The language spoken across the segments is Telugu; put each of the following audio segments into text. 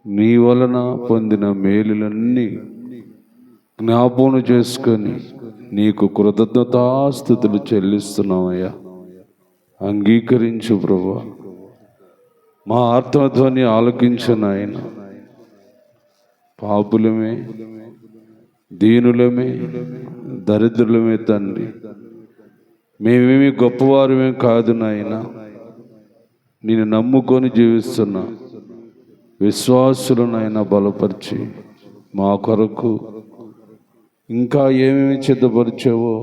నీ వలన పొందిన మేలులన్నీ జ్ఞాపకం చేసుకొని నీకు కృతజ్ఞతాస్తుతులు చెల్లిస్తున్నామయ్యా. అంగీకరించు ప్రభువా, మా ఆత్మధ్వని ఆలకించు నాయన. పాపులమే, దీనులమే, దరిద్రులమే తండ్రి. మేమేమి గొప్పవారమే కాదు నాయన. నేను నమ్ముకొని జీవిస్తున్నా విశ్వాసులనైనా బలపరిచి మా కొరకు ఇంకా ఏమేమి సిద్ధపరిచావో,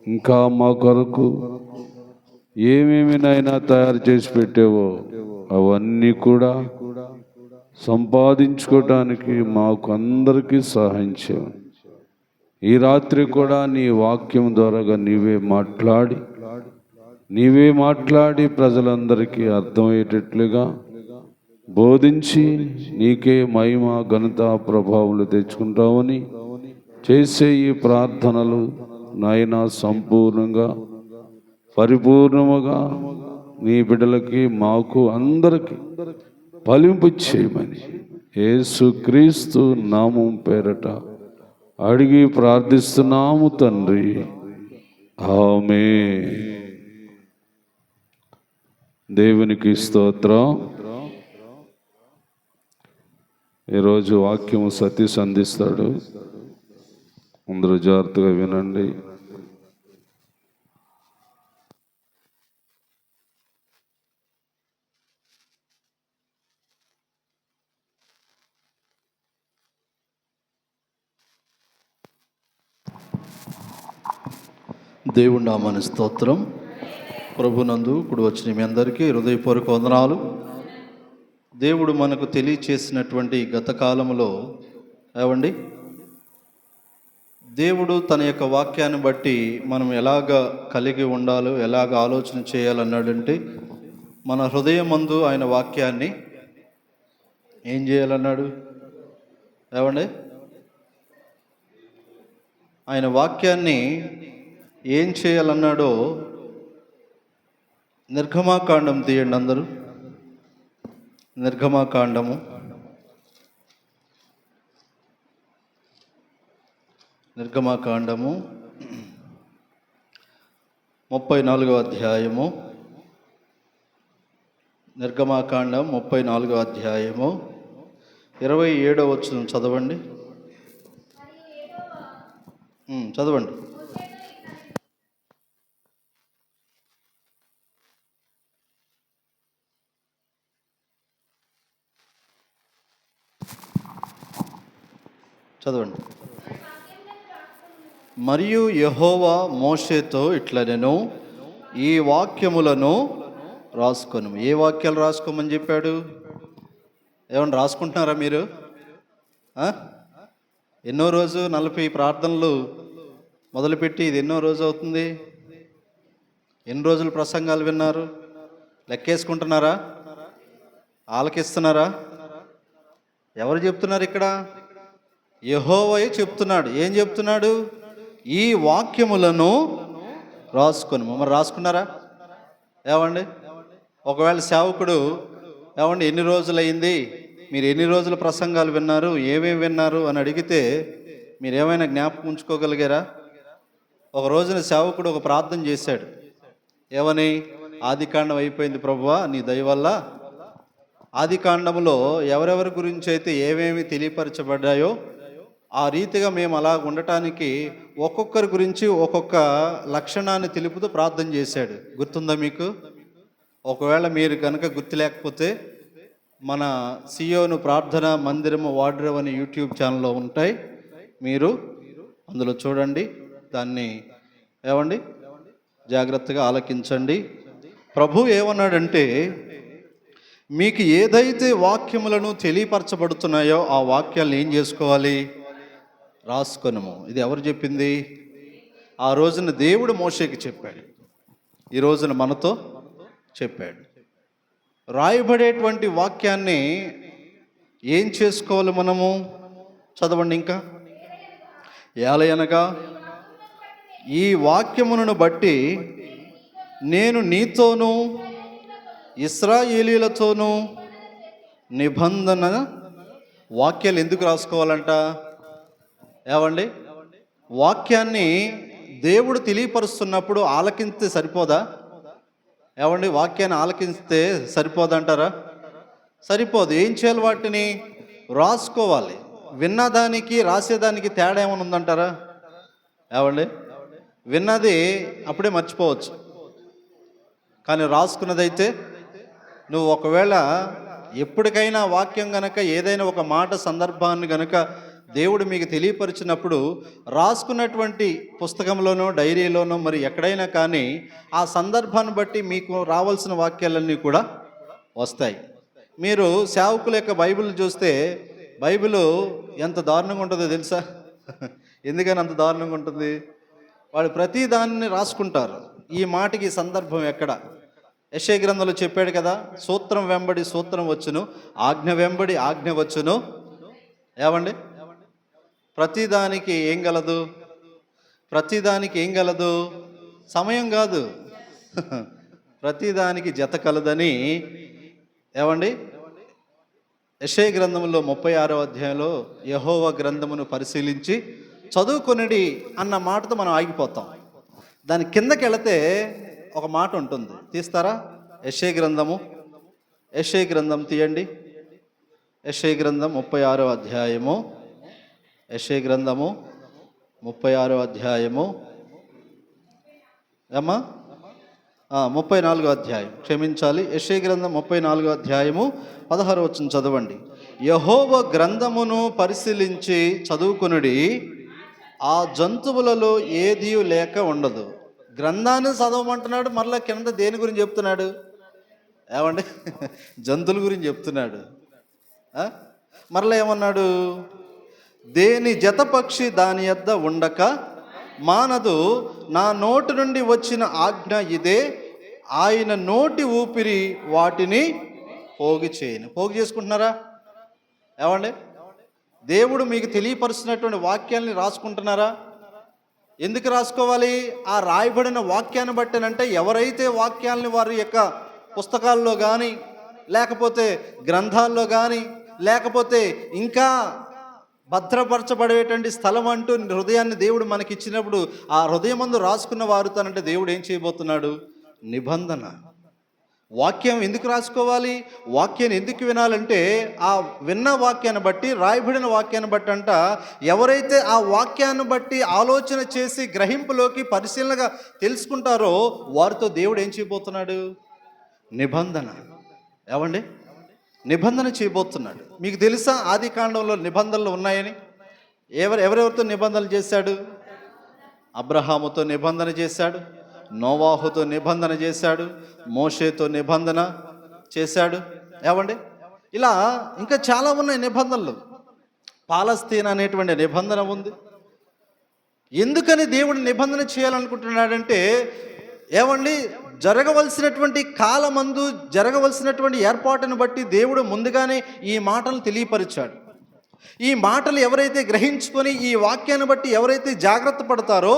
ఇంకా మా కొరకు ఏమేమి నైనా తయారు చేసి పెట్టావో అవన్నీ కూడా సంపాదించుకోవటానికి మాకు అందరికీ సహాయం చేయవు. ఈ రాత్రి కూడా నీ వాక్యం ద్వారాగా నీవే మాట్లాడి ప్రజలందరికీ అర్థమయ్యేటట్లుగా బోధించి నీకే మహిమ ఘనత ప్రభావాలు తెచ్చుకుంటామని చేసే ఈ ప్రార్థనలు నాయనా సంపూర్ణంగా పరిపూర్ణముగా నీ బిడ్డలకి మాకు అందరికీ ఫలింపు చేయమని యేసుక్రీస్తు నామం పేరట అడిగి ప్రార్థిస్తున్నాము తండ్రి. ఆమేన్. దేవునికి స్తోత్రం. ఈరోజు వాక్యము సతీష్ అందిస్తాడు. అందరూ జాగ్రత్తగా వినండి. దేవుని నామానికి స్తోత్రం. ప్రభునందు ఇప్పుడు వచ్చిన మీ అందరికీ హృదయపూర్వక వందనాలు. దేవుడు మనకు తెలియచేసినటువంటి గత కాలంలో ఏవండి, దేవుడు తన యొక్క వాక్యాన్ని బట్టి మనం ఎలాగ కలిగి ఉండాలో, ఎలాగ ఆలోచన చేయాలన్నాడంటే, మన హృదయమందు ఆయన వాక్యాన్ని ఏం చేయాలన్నాడు? ఏవండి, ఆయన వాక్యాన్ని ఏం చేయాలన్నాడో నిర్గమాకాండం తీయండి అందరూ. నిర్గమాకాండము 34వ అధ్యాయము. నిర్గమాకాండం 34వ అధ్యాయము 27వ వచనం చదవండి. చదవండి. చదవండి. మరియు యెహోవా మోషేతో ఇట్లనెను, ఈ వాక్యములను రాసుకొను. ఏ వాక్యాలు రాసుకోమని చెప్పాడు? ఏమన్నా రాసుకుంటున్నారా మీరు? ఎన్నో రోజు 40 ప్రార్థనలు మొదలుపెట్టి ఇది ఎన్నో రోజు అవుతుంది? ఎన్ని రోజులు ప్రసంగాలు విన్నారు? లెక్కేసుకుంటున్నారా? ఆలకిస్తున్నారా? ఎవరు చెప్తున్నారు ఇక్కడ? యెహోవాయే చెప్తున్నాడు. ఏం చెప్తున్నాడు? ఈ వాక్యములను రాసుకొని. మరి రాసుకున్నారా? ఏమండి, ఒకవేళ సేవకుడు ఏమండి ఎన్ని రోజులైంది, మీరు ఎన్ని రోజుల ప్రసంగాలు విన్నారు, ఏమేమి విన్నారు అని అడిగితే మీరు ఏమైనా జ్ఞాపకం ఉంచుకోగలిగారా? ఒక రోజున సేవకుడు ఒక ప్రార్థన చేశాడు. ఏమని? ఆదికాండం అయిపోయింది ప్రభువా నీ దయ వల్ల. ఆదికాండంలో ఎవరెవరి గురించి అయితే ఏమేమి తెలియపరచబడ్డాయో ఆ రీతిగా మేము అలా ఉండటానికి ఒక్కొక్కరి గురించి ఒక్కొక్క లక్షణాన్ని తెలుపుతూ ప్రార్థన చేశాడు. గుర్తుందా మీకు? ఒకవేళ మీరు కనుక గుర్తు లేకపోతే మన సియోను ప్రార్థన మందిరము వాడ్రవ్ అనే యూట్యూబ్ ఛానల్లో ఉంటాయి, మీరు అందులో చూడండి. దాన్ని ఏమండి జాగ్రత్తగా ఆలకించండి. ప్రభు ఏమన్నాడంటే, మీకు ఏదైతే వాక్యములను తెలియపరచబడుతున్నాయో ఆ వాక్యాలను ఏం చేసుకోవాలి? రాసుకొనుము. ఇది ఎవరు చెప్పింది? ఆ రోజున దేవుడు మోషేకి చెప్పాడు, ఈ రోజున మనతో చెప్పాడు. రాయబడేటువంటి వాక్యాన్ని ఏం చేసుకోవాలి మనము? చదవండి ఇంకా. ఏలయనగా ఈ వాక్యమును బట్టి నేను నీతోనూ ఇశ్రాయేలీయులతోనూ నిబంధన వాక్యాలు ఎందుకు రాసుకోవాలంట? ఏమండి, వాక్యాన్ని దేవుడు తెలియపరుస్తున్నప్పుడు ఆలకిస్తే సరిపోదా? ఏమండి, వాక్యాన్ని ఆలకిస్తే సరిపోదంటారా? సరిపోదు. ఏం చేయాలి? వాటిని రాసుకోవాలి. విన్నదానికి రాసేదానికి తేడా ఏమైనా ఉందంటారా? ఏమండి, విన్నది అప్పుడే మర్చిపోవచ్చు, కానీ రాసుకున్నదైతే నువ్వు ఒకవేళ ఎప్పటికైనా వాక్యం గనక ఏదైనా ఒక మాట సందర్భాన్ని గనక దేవుడు మీకు తెలియపరిచినప్పుడు రాసుకున్నటువంటి పుస్తకంలోనో డైరీలోనో మరి ఎక్కడైనా కానీ ఆ సందర్భాన్ని బట్టి మీకు రావాల్సిన వాక్యాలన్నీ కూడా వస్తాయి. మీరు సేవకుల యొక్క బైబిల్ చూస్తే బైబిల్ ఎంత దారుణంగా ఉంటుందో తెలుసా? ఎందుకని అంత దారుణంగా ఉంటుంది? వాళ్ళు ప్రతి దాన్ని రాసుకుంటారు. ఈ మాటకి సందర్భం ఎక్కడ? యెషయా గ్రంథంలో చెప్పాడు కదా, సూత్రం వెంబడి సూత్రం వచ్చును, ఆజ్ఞ వెంబడి ఆజ్ఞ వచ్చును. ఏమండి, ప్రతిదానికి ఏం గలదు? ప్రతిదానికి ఏం గలదు? సమయం కాదు, ప్రతిదానికి జత కలదని. ఏమండి, యెషయా గ్రంథంలో 36వ అధ్యాయంలో యెహోవా గ్రంథమును పరిశీలించి చదువుకొనిడి అన్న మాటతో మనం ఆగిపోతాం. దాని కిందకి వెళితే ఒక మాట ఉంటుంది, తీస్తారా? యెషయా గ్రంథం తీయండి. యెషయా గ్రంథం 36వ అధ్యాయము. యెషయా గ్రంథము 36వ అధ్యాయము ఏమ్మా 34వ అధ్యాయం, క్షమించాలి. యెషయా గ్రంథం 34వ అధ్యాయము 16వ వచనం చదవండి. యెహోవా గ్రంథమును పరిశీలించి చదువుకొనుడి, ఆ జంతువులలో ఏదీ లేక ఉండదు. గ్రంథాన్ని చదవమంటున్నాడు, మరలా కింద దేని గురించి చెప్తున్నాడు? ఏమండి, జంతువుల గురించి చెప్తున్నాడు. మరలా ఏమన్నాడు? దేని జతపక్షి దాని యొద్ద ఉండక మానదు, నా నోటి నుండి వచ్చిన ఆజ్ఞ ఇదే, ఆయన నోటి ఊపిరి వాటిని పోగు చేయను. పోగు చేసుకుంటున్నారా? ఏమండి, దేవుడు మీకు తెలియపరుస్తున్నటువంటి వాక్యాల్ని రాసుకుంటున్నారా? ఎందుకు రాసుకోవాలి? ఆ రాయబడిన వాక్యాన్ని బట్టనంటే ఎవరైతే వాక్యాలని వారి యొక్క పుస్తకాల్లో కానీ లేకపోతే గ్రంథాల్లో కానీ లేకపోతే ఇంకా భద్రపరచబడేటువంటి స్థలం అంటూ హృదయాన్ని దేవుడు మనకి ఇచ్చినప్పుడు ఆ హృదయమందు రాసుకున్న వారుతానంటే దేవుడు ఏం చేయబోతున్నాడు? నిబంధన. వాక్యం ఎందుకు రాసుకోవాలి? వాక్యాన్ని ఎందుకు వినాలంటే ఆ విన్న వాక్యాన్ని బట్టి, రాయబడిన వాక్యాన్ని బట్టి అంట ఎవరైతే ఆ వాక్యాన్ని బట్టి ఆలోచన చేసి గ్రహింపులోకి పరిశీలనగా తెలుసుకుంటారో వారితో దేవుడు ఏం చేయబోతున్నాడు? నిబంధన. ఏమండి, నిబంధన చేయబోతున్నాడు. మీకు తెలుసా ఆది కాండంలో నిబంధనలు ఉన్నాయని? ఎవరెవరితో నిబంధనలు చేశాడు? అబ్రహాముతో నిబంధన చేశాడు, నోవాహుతో నిబంధన చేశాడు, మోషేతో నిబంధన చేశాడు. ఏమండి, ఇలా ఇంకా చాలా ఉన్నాయి నిబంధనలు. పాలస్తీనా అనేటువంటి నిబంధన ఉంది. ఎందుకని దేవుడు నిబంధన చేయాలనుకుంటున్నాడంటే, ఏమండి, జరగవలసినటువంటి కాలమందు జరగవలసినటువంటి ఏర్పాటును బట్టి దేవుడు ముందుగానే ఈ మాటలు తెలియపరిచాడు. ఈ మాటలు ఎవరైతే గ్రహించుకొని ఈ వాక్యాన్ని బట్టి ఎవరైతే జాగ్రత్త పడతారో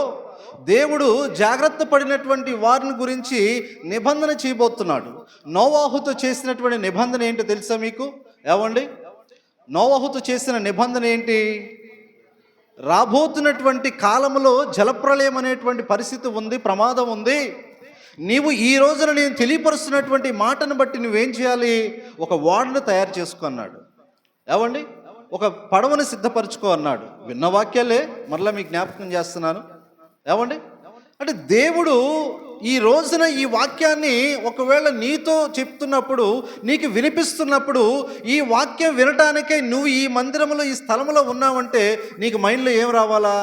దేవుడు జాగ్రత్త పడినటువంటి వారిని గురించి నిబంధన చేయబోతున్నాడు. నోవాహుతో చేసినటువంటి నిబంధన ఏంటో తెలుసా మీకు? ఏమండి, నోవాహుతో చేసిన నిబంధన ఏంటి? రాబోతున్నటువంటి కాలంలో జలప్రళయం అనేటువంటి పరిస్థితి ఉంది, ప్రమాదం ఉంది. నీవు ఈ రోజున నేను తెలియపరుస్తున్నటువంటి మాటను బట్టి నువ్వేం చేయాలి? ఒక ఓడను తయారు చేసుకో అన్నాడు. ఏమండి, ఒక పడవను సిద్ధపరచుకో అన్నాడు. విన్న వాక్యాలే మరలా మీకు జ్ఞాపకం చేస్తున్నాను. ఏమండి, అంటే దేవుడు ఈ రోజున ఈ వాక్యాన్ని ఒకవేళ నీతో చెప్తున్నప్పుడు, నీకు వినిపిస్తున్నప్పుడు, ఈ వాక్యం వినటానికే నువ్వు ఈ మందిరంలో ఈ స్థలంలో ఉన్నావంటే నీకు మైండ్లో ఏం రావాలా?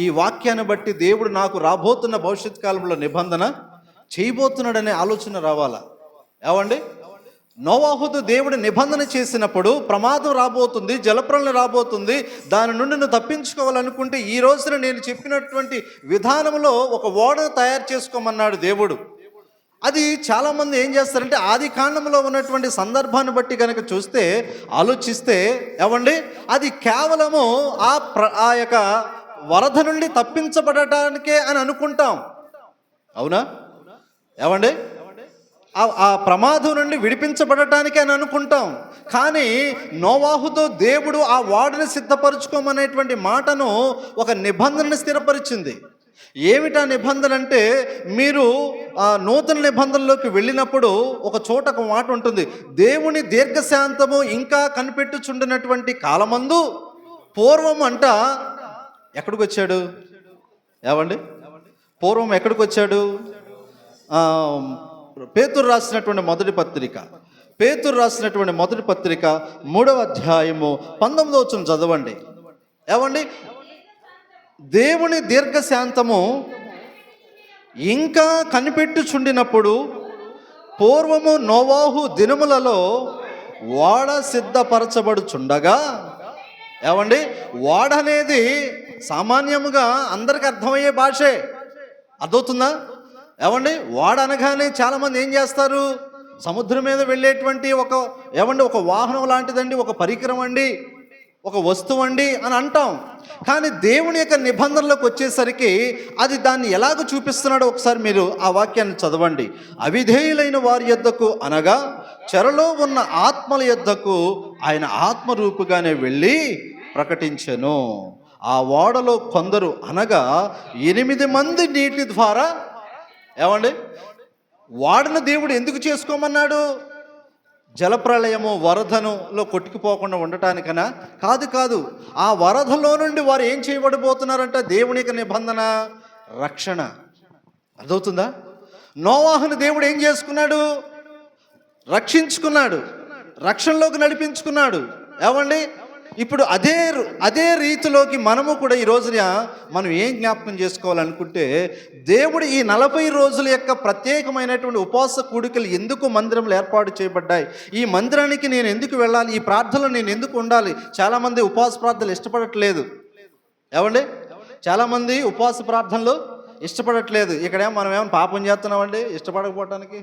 ఈ వాక్యాన్ని బట్టి దేవుడు నాకు రాబోతున్న భవిష్యత్ కాలంలో నిబంధన చేయబోతున్నాడనే ఆలోచన రావాలా? ఏమండి, నోవాహుతో దేవుడు నిబంధన చేసినప్పుడు ప్రమాదం రాబోతుంది, జలప్రళయం రాబోతుంది, దాని నుండి నువ్వు తప్పించుకోవాలనుకుంటే ఈ రోజున నేను చెప్పినటువంటి విధానంలో ఒక ఓడను తయారు చేసుకోమన్నాడు దేవుడు. అది చాలామంది ఏం చేస్తారంటే ఆది కాండంలో ఉన్నటువంటి సందర్భాన్ని బట్టి కనుక చూస్తే, ఆలోచిస్తే, ఏమండి, అది కేవలము ఆ యొక్క వరద నుండి తప్పించబడటానికే అని అనుకుంటాం. అవునా? ఏమండి, ఆ ప్రమాదం నుండి విడిపించబడటానికి అని అనుకుంటాం. కానీ నోవాహుతో దేవుడు ఆ ఓడని సిద్ధపరచుకోమనేటువంటి మాటను, ఒక నిబంధనను స్థిరపరిచింది. ఏమిటా నిబంధన అంటే, మీరు ఆ నూతన నిబంధనలోకి వెళ్ళినప్పుడు ఒక చోట ఒక మాట ఉంటుంది, దేవుని దీర్ఘశాంతము ఇంకా కనిపెట్టుచుండినటువంటి కాలమందు పూర్వం అంట ఎక్కడికి వచ్చాడు ఏమండి? పూర్వం ఎక్కడికి వచ్చాడు? పేతురు రాసినటువంటి మొదటి పత్రిక, పేతురు రాసినటువంటి మొదటి పత్రిక 3వ అధ్యాయము 19వ వచనం చదవండి. ఏమండి? దేవుని దీర్ఘశాంతము ఇంకా కనిపెట్టుచుండినప్పుడు పూర్వము నోవాహు దినములలో ఓడ సిద్ధపరచబడుచుండగా, ఏమండి? ఓడ అనేది సామాన్యముగా అందరికి అర్థమయ్యే భాషే, అర్థమవుతుందా? ఏమండి? ఓడ అనగానే చాలామంది ఏం చేస్తారు, సముద్రం మీద వెళ్ళేటువంటి ఒక వాహనం లాంటిదండి, ఒక పరికరం అండి, ఒక వస్తువు అండి అని అంటాం. కానీ దేవుని యొక్క నిబంధనలకు వచ్చేసరికి అది దాన్ని ఎలాగ చూపిస్తున్నాడో ఒకసారి మీరు ఆ వాక్యాన్ని చదవండి. అవిధేయులైన వారి యొద్దకు అనగా చెరలో ఉన్న ఆత్మల యొద్దకు ఆయన ఆత్మరూపుగానే వెళ్ళి ప్రకటించెను. ఆ ఓడలో కొందరు అనగా 8 మంది నీటి ద్వారా, ఏమండి, ఓడను దేవుడు ఎందుకు చేసుకోమన్నాడు? జలప్రళయము వరదనులో కొట్టుకుపోకుండా ఉండటానికనా? కాదు. ఆ వరదలో నుండి వారు ఏం చేయబడిపోతున్నారంట? దేవుని యొక్క నిబంధన, రక్షణ. అర్థమవుతుందా? నోవాహును దేవుడు ఏం చేసుకున్నాడు? రక్షించుకున్నాడు, రక్షణలోకి నడిపించుకున్నాడు. ఏమండి? ఇప్పుడు అదే రీతిలోకి మనము కూడా ఈ రోజున మనం ఏం జ్ఞాపకం చేసుకోవాలనుకుంటే, దేవుడు ఈ 40 రోజుల యొక్క ప్రత్యేకమైనటువంటి ఉపవాస కూడికలు ఎందుకు మందిరంలో ఏర్పాటు చేయబడ్డాయి, ఈ మందిరానికి నేను ఎందుకు వెళ్ళాలి, ఈ ప్రార్థనలు నేను ఎందుకు ఉండాలి? చాలామంది ఉపవాస ప్రార్థనలు ఇష్టపడట్లేదు. ఏమండి? చాలామంది ఉపవాస ప్రార్థనలు ఇష్టపడట్లేదు. ఇక్కడేమో మనం ఏమైనా పాపం చేస్తున్నామండి ఇష్టపడకపోవటానికి?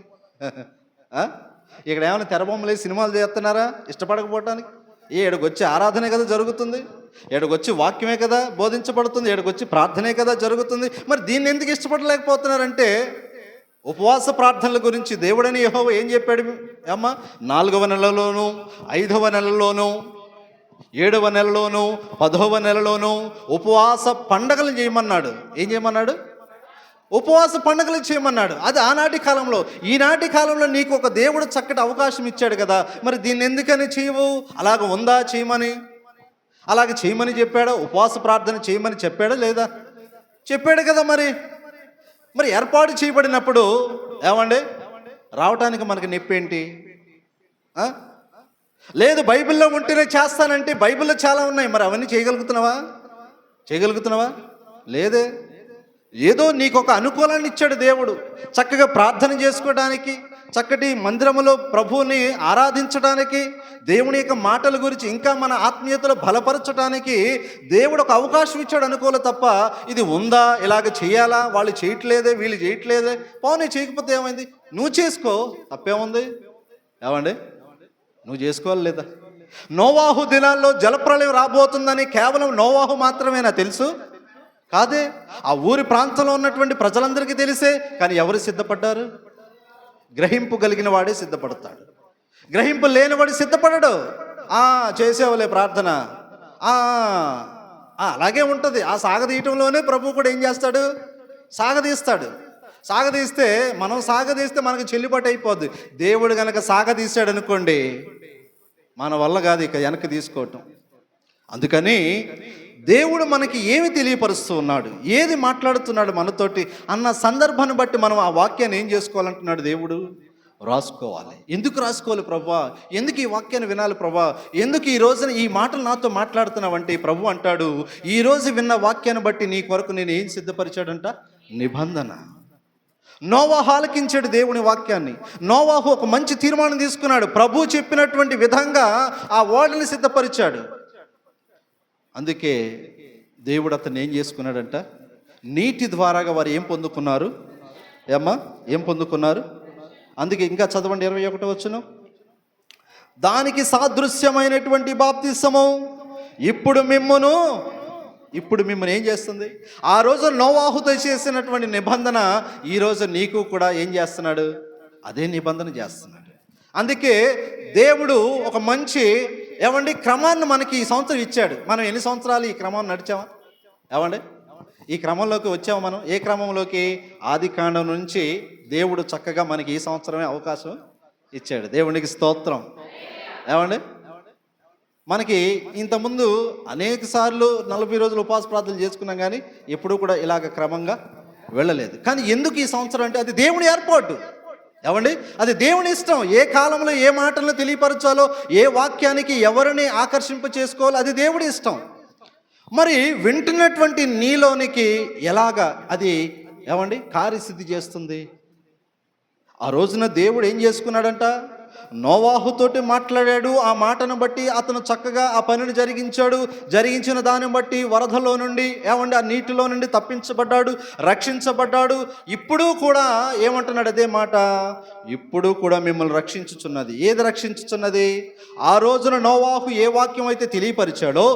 ఇక్కడ ఏమైనా తెరబొమ్మలే సినిమాలు చేస్తున్నారా ఇష్టపడకపోవటానికి? ఏడుకొచ్చి ఆరాధనే కదా జరుగుతుంది, ఏడుకొచ్చి వాక్యమే కదా బోధించబడుతుంది, ఏడుకొచ్చి ప్రార్థనే కదా జరుగుతుంది. మరి దీన్ని ఎందుకు ఇష్టపడలేకపోతున్నారంటే, ఉపవాస ప్రార్థనల గురించి దేవుడని యెహోవా ఏం చెప్పాడు అమ్మ? 4వ నెలలోను, 5వ నెలలోను, 7వ నెలలోను, 10వ నెలలోను ఉపవాస పండగలు చేయమన్నాడు. ఏం చేయమన్నాడు? ఉపవాస పండుగలు చేయమన్నాడు. అది ఆనాటి కాలంలో. ఈనాటి కాలంలో నీకు ఒక దేవుడు చక్కటి అవకాశం ఇచ్చాడు కదా, మరి దీన్ని ఎందుకని చేయవు? అలాగ ఉందా చేయమని? అలాగ చేయమని చెప్పాడా? ఉపవాస ప్రార్థన చేయమని చెప్పాడా లేదా? చెప్పాడు కదా. మరి ఏర్పాటు చేయబడినప్పుడు ఏమండి రావటానికి మనకి నొప్పేంటి? లేదు బైబిల్లో ఉంటేనే చేస్తానంటే బైబిల్లో చాలా ఉన్నాయి, మరి అవన్నీ చేయగలుగుతున్నావా? లేదే. ఏదో నీకు ఒక అనుకూలాన్ని ఇచ్చాడు దేవుడు, చక్కగా ప్రార్థన చేసుకోవడానికి, చక్కటి మందిరములో ప్రభువుని ఆరాధించడానికి, దేవుని యొక్క మాటల గురించి ఇంకా మన ఆత్మీయతలో బలపరచడానికి దేవుడు ఒక అవకాశం ఇచ్చాడు అనుకోలే తప్ప, ఇది ఉందా, ఇలాగ చేయాలా, వాళ్ళు చేయట్లేదే, వీళ్ళు చేయట్లేదే, పోనీ చేయకపోతే ఏమైంది, నువ్వు చేసుకో, తప్పేముంది? ఏమండి? నువ్వు చేసుకోవాలి లేదా? నోవాహు దినాల్లో జలప్రళయం రాబోతుందని కేవలం నోవాహు మాత్రమేనా తెలుసు? కాదే, ఆ ఊరి ప్రాంతంలో ఉన్నటువంటి ప్రజలందరికీ తెలిసే. కానీ ఎవరు సిద్ధపడ్డారు? గ్రహింపు కలిగిన వాడే సిద్ధపడతాడు, గ్రహింపు లేనివాడు సిద్ధపడడు. చేసేవలే ప్రార్థన, అలాగే ఉంటుంది. ఆ సాగదీయటంలోనే ప్రభు కూడా ఏం చేస్తాడు? సాగదీస్తే మనం సాగదీస్తే మనకు చెల్లుబాటు అయిపోద్ది. దేవుడు కనుక సాగదీశాడు అనుకోండి, మన వల్ల కాదు ఇక వెనక్కి తీసుకోవటం. అందుకని దేవుడు మనకి ఏమి తెలియపరుస్తూ ఉన్నాడు, ఏది మాట్లాడుతున్నాడు మనతోటి అన్న సందర్భాన్ని బట్టి మనం ఆ వాక్యాన్ని ఏం చేసుకోవాలంటున్నాడు దేవుడు? రాసుకోవాలి. ఎందుకు రాసుకోవాలి ప్రభా? ఎందుకు ఈ వాక్యాన్ని వినాలి ప్రభా? ఎందుకు ఈ రోజున ఈ మాటలు నాతో మాట్లాడుతున్నావంటే ప్రభు అంటాడు, ఈరోజు విన్న వాక్యాన్ని బట్టి నీ కొరకు నేను ఏం సిద్ధపరిచాడంట? నిబంధన. నోవాహు ఆలకించాడు దేవుని వాక్యాన్ని. నోవాహు ఒక మంచి తీర్మానం తీసుకున్నాడు. ప్రభు చెప్పినటువంటి విధంగా ఆ ఓడని సిద్ధపరిచాడు. అందుకే దేవుడు అతన్ని ఏం చేసుకున్నాడంట? నీటి ద్వారాగా వారు ఏం పొందుకున్నారు? ఏం పొందుకున్నారు? అందుకే ఇంకా చదవండి 21వ వచనం. దానికి సాదృశ్యమైనటువంటి బాప్తిసము ఇప్పుడు మిమ్మల్ని ఏం చేస్తుంది? ఆ రోజు నోవాహుతో చేసినటువంటి నిబంధన ఈరోజు నీకు కూడా ఏం చేస్తున్నాడు? అదే నిబంధన చేస్తున్నాడు. అందుకే దేవుడు ఒక మంచి క్రమాన్ని మనకి ఈ సంవత్సరం ఇచ్చాడు. మనం ఎన్ని సంవత్సరాలు ఈ క్రమం నడిచామా? ఈ క్రమంలోకి వచ్చాము. మనం ఏ క్రమంలోకి? ఆది కాండం నుంచి దేవుడు చక్కగా మనకి ఈ సంవత్సరమే అవకాశం ఇచ్చాడు. దేవునికి స్తోత్రం. మనకి ఇంతకుముందు అనేక సార్లు 40 రోజులు ఉపవాస ప్రార్థనలు చేసుకున్నాం, కానీ ఎప్పుడూ కూడా ఇలాగ క్రమంగా వెళ్ళలేదు. కానీ ఎందుకు ఈ సంవత్సరం అంటే అది దేవుని ఏర్పాటు. అది దేవుని ఇష్టం. ఏ కాలంలో ఏ మాటలను తెలియపరచాలో, ఏ వాక్యానికి ఎవరిని ఆకర్షింప చేసుకోవాలో అది దేవుడి ఇష్టం. మరి వింటున్నటువంటి నీలోనికి ఎలాగా అది కార్యసిద్ధి చేస్తుంది? ఆ రోజున దేవుడు ఏం చేసుకున్నాడంట? నోవాహుతోటి మాట్లాడాడు. ఆ మాటను బట్టి అతను చక్కగా ఆ పనిని జరిగించిన దాన్ని బట్టి వరదలో నుండి ఆ నీటిలో నుండి తప్పించబడ్డాడు, రక్షించబడ్డాడు. ఇప్పుడు కూడా ఏమంటున్నాడు? అదే మాట, ఇప్పుడు కూడా మిమ్మల్ని రక్షించుచున్నది. ఏది రక్షించుచున్నది? ఆ రోజున నోవాహు ఏ వాక్యం అయితే తెలియపరిచాడో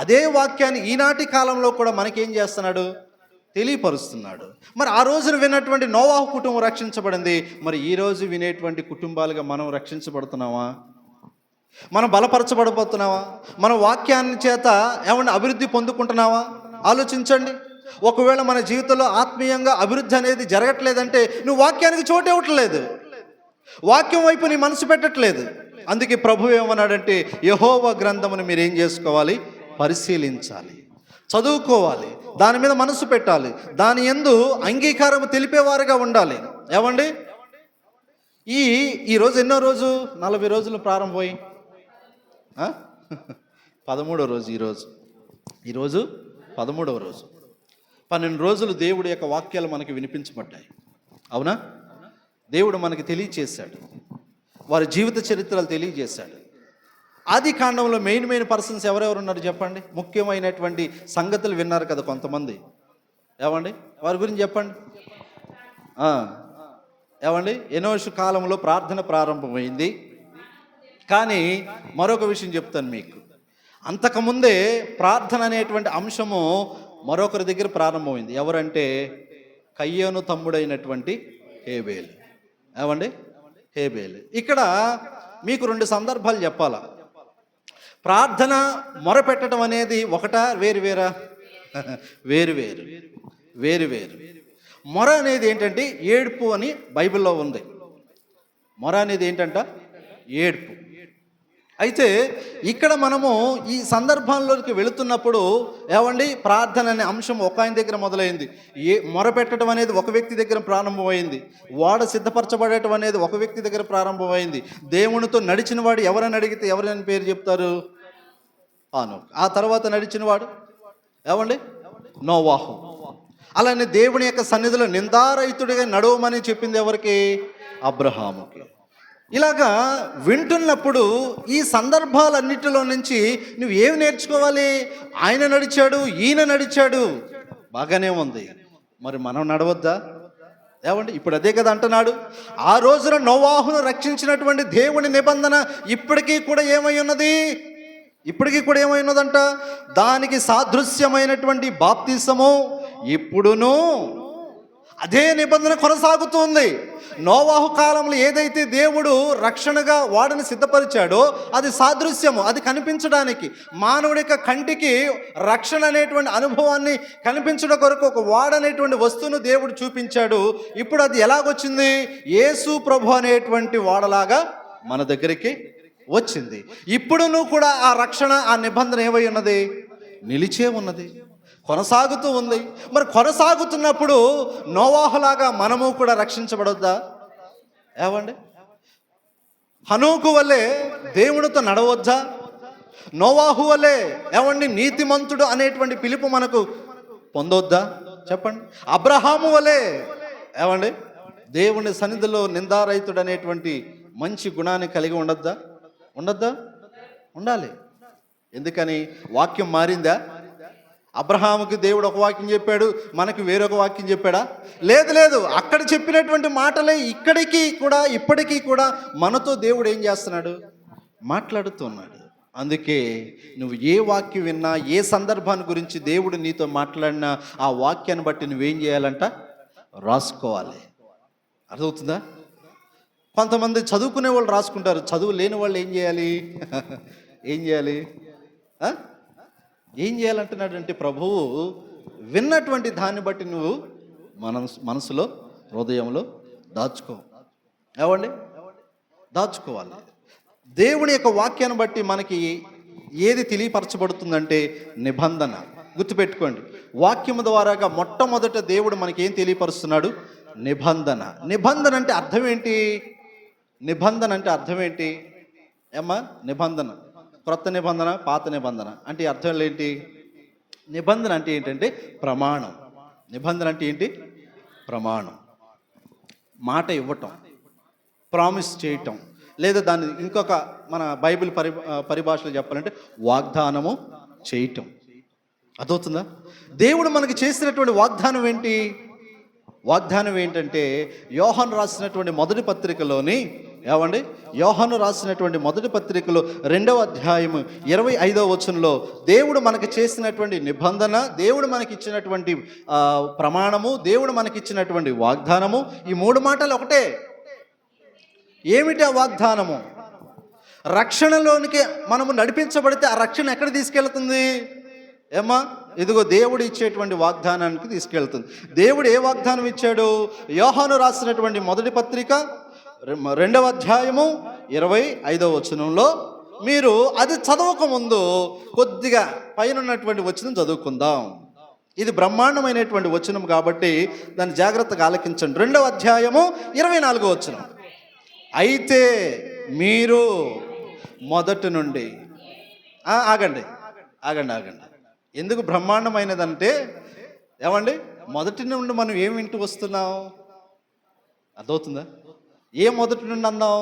అదే వాక్యాన్ని ఈనాటి కాలంలో కూడా మనకేం చేస్తున్నాడు? తెలియపరుస్తున్నాడు. మరి ఆ రోజున విన్నటువంటి నోవాహు కుటుంబం రక్షించబడింది. మరి ఈరోజు వినేటువంటి కుటుంబాలుగా మనం రక్షించబడుతున్నావా? మనం బలపరచబడిపోతున్నావా? మన వాక్యాన్ని చేత అభివృద్ధి పొందుకుంటున్నావా? ఆలోచించండి. ఒకవేళ మన జీవితంలో ఆత్మీయంగా అభివృద్ధి అనేది జరగట్లేదంటే నువ్వు వాక్యానికి చోటు ఇవ్వట్లేదు, వాక్యం వైపు నీ మనసు పెట్టట్లేదు. అందుకే ప్రభు ఏమన్నాడంటే, యెహోవా గ్రంథమును మీరు ఏం చేసుకోవాలి? పరిశీలించాలి, చదువుకోవాలి, దాని మీద మనసు పెట్టాలి, దాని యందు అంగీకారం తెలిపేవారుగా ఉండాలి. ఈరోజు ఎన్నో రోజు? 40 రోజులు ప్రారంభమై 13వ రోజు. ఈరోజు 13వ రోజు. 12 రోజులు దేవుడి యొక్క వాక్యాలు మనకి వినిపించబడ్డాయి. అవునా? దేవుడు మనకి తెలియచేశాడు, వారి జీవిత చరిత్రలు తెలియజేశాడు. ఆది కాండంలో మెయిన్ పర్సన్స్ ఎవరెవరు ఉన్నారు చెప్పండి? ముఖ్యమైనటువంటి సంగతులు విన్నారు కదా కొంతమంది. వారి గురించి చెప్పండి. ఎనోషు కాలంలో ప్రార్థన ప్రారంభమైంది. కానీ మరొక విషయం చెప్తాను మీకు. అంతకుముందే ప్రార్థన అనేటువంటి అంశము మరొకరి దగ్గర ప్రారంభమైంది. ఎవరంటే కయ్యోను తమ్ముడైనటువంటి హేబేలు. హేబేలు. ఇక్కడ మీకు 2 సందర్భాలు చెప్పాలా. ప్రార్థన మొరపెట్టడం అనేది ఒకటా? వేరువేరా? వేరు. మొర అనేది ఏంటంటే ఏడుపు అని బైబిల్లో ఉంది. మొర అనేది ఏంటంట? ఏడుపు. అయితే ఇక్కడ మనము ఈ సందర్భంలోకి వెళుతున్నప్పుడు ప్రార్థన అనే అంశం ఒక ఆయన దగ్గర మొదలైంది. మొరపెట్టడం అనేది ఒక వ్యక్తి దగ్గర ప్రారంభమైంది. వాడ సిద్ధపరచబడటం అనేది ఒక వ్యక్తి దగ్గర ప్రారంభమైంది. దేవునితో నడిచిన వాడు ఎవరని అడిగితే ఎవరైనా పేరు చెప్తారు? హానోకు. ఆ తర్వాత నడిచిన వాడు నోవాహు. అలానే దేవుని యొక్క సన్నిధిలో నిందారహితుడిగా నడవమని చెప్పింది ఎవరికి? అబ్రహాముకి. ఇలాగా వింటున్నప్పుడు ఈ సందర్భాలన్నిటిలో నుంచి నువ్వు ఏమి నేర్చుకోవాలి? ఆయన నడిచాడు, ఈయన నడిచాడు, బాగానే ఉంది. మరి మనం నడవద్దా? ఇప్పుడు అదే కదా అంటున్నాడు. ఆ రోజున నోవాహును రక్షించినటువంటి దేవుని నిబంధన ఇప్పటికీ కూడా ఏమై ఉన్నది? దానికి సాదృశ్యమైనటువంటి బాప్తిసము ఇప్పుడును అదే నిబంధన కొనసాగుతుంది. నోవాహు కాలంలో ఏదైతే దేవుడు రక్షణగా వాడిని సిద్ధపరిచాడో అది సాదృశ్యము, అది కనిపించడానికి, మానవుడి యొక్క కంటికి రక్షణ అనేటువంటి అనుభవాన్ని కనిపించడం కొరకు ఒక వాడనేటువంటి వస్తువును దేవుడు చూపించాడు. ఇప్పుడు అది ఎలాగొచ్చింది? యేసు ప్రభు అనేటువంటి వాడలాగా మన దగ్గరికి వచ్చింది. ఇప్పుడును కూడా ఆ రక్షణ, ఆ నిబంధన ఏమై ఉన్నది? నిలిచే ఉన్నది, కొనసాగుతూ ఉంది. మరి కొనసాగుతున్నప్పుడు నోవాహులాగా మనము కూడా రక్షించబడొద్దా? హనోకు వలె దేవునితో నడవద్దా? నోవాహు వలె నీతిమంతుడు అనేటువంటి పిలుపు మనకు పొందొద్దా? చెప్పండి. అబ్రహాము వలె దేవుని సన్నిధిలో నిందారహితుడు అనేటువంటి మంచి గుణాన్ని కలిగి ఉండొద్దా? ఉండాలి. ఎందుకని? వాక్యం మారిందా? అబ్రహాముకి దేవుడు ఒక వాక్యం చెప్పాడు, మనకి వేరొక వాక్యం చెప్పాడా? లేదు. అక్కడ చెప్పినటువంటి మాటలే ఇప్పటికీ కూడా మనతో దేవుడు ఏం చేస్తున్నాడు? మాట్లాడుతున్నాడు. అందుకే నువ్వు ఏ వాక్యం విన్నా, ఏ సందర్భాన్ని గురించి దేవుడు నీతో మాట్లాడినా ఆ వాక్యాన్ని బట్టి నువ్వేం చేయాలంట? రాసుకోవాలి. అర్థమవుతుందా? కొంతమంది చదువుకునే వాళ్ళు రాసుకుంటారు, చదువు లేని వాళ్ళు ఏం చేయాలి? ఏం చేయాలి? ఆ? ఏం చేయాలంటున్నాడు అంటే ప్రభువు, విన్నటువంటి దాన్ని బట్టి నువ్వు మనసులో హృదయంలో దాచుకో. ఏవండి? దాచుకోవాలి. దేవుని యొక్క వాక్యాన్ని బట్టి మనకి ఏది తెలియపరచబడుతుందంటే నిబంధన. గుర్తుపెట్టుకోండి, వాక్యము ద్వారాగా మొట్టమొదట దేవుడు మనకి ఏం తెలియపరుస్తున్నాడు? నిబంధన. నిబంధన అంటే అర్థం ఏంటి? నిబంధన అంటే అర్థం ఏంటి ఏమ్మా? నిబంధన, క్రొత్త నిబంధన, పాత నిబంధన అంటే అర్థం ఏంటి? నిబంధన అంటే ఏంటంటే ప్రమాణం. నిబంధన అంటే ఏంటి? ప్రమాణం. మాట ఇవ్వటం, ప్రామిస్ చేయటం, లేదా దాన్ని ఇంకొక మన బైబిల్ పరిభాషలో చెప్పాలంటే వాగ్దానము చేయటం. అదవుతుందా? దేవుడు మనకి చేసినటువంటి వాగ్దానం ఏంటి? వాగ్దానం ఏంటంటే యోహాను రాసినటువంటి మొదటి పత్రికలోని, ఏమండి, యోహాను రాసినటువంటి మొదటి పత్రికలో 2వ అధ్యాయము 25వ వచనంలో దేవుడు మనకి చేసినటువంటి నిబంధన, దేవుడు మనకి ఇచ్చినటువంటి ప్రమాణము, దేవుడు మనకి ఇచ్చినటువంటి వాగ్దానము, ఈ 3 మాటలు ఒకటే. ఏమిటి ఆ వాగ్దానము? రక్షణలోనికి మనము నడిపించబడితే ఆ రక్షణ ఎక్కడ తీసుకెళ్తుంది ఏమ్మా? ఇదిగో దేవుడు ఇచ్చేటువంటి వాగ్దానానికి తీసుకెళ్తుంది. దేవుడు ఏ వాగ్దానం ఇచ్చాడు? యోహాను రాసినటువంటి మొదటి పత్రిక 2వ అధ్యాయము 25వ వచనంలో, మీరు అది చదవక ముందు కొద్దిగా పైన ఉన్నటువంటి వచనం చదువుకుందాం. ఇది బ్రహ్మాండమైనటువంటి వచనం కాబట్టి దాన్ని జాగ్రత్తగా ఆలకించండి. 2వ అధ్యాయము 24వ వచనం. అయితే మీరు మొదటి నుండి ఆగండి. ఎందుకు బ్రహ్మాండమైనదంటే ఏమండి, మొదటి నుండి మనం ఏం వింటూ వస్తున్నాం? అర్థమవుతుందా? ఏ మొదటి నుండి అందాం?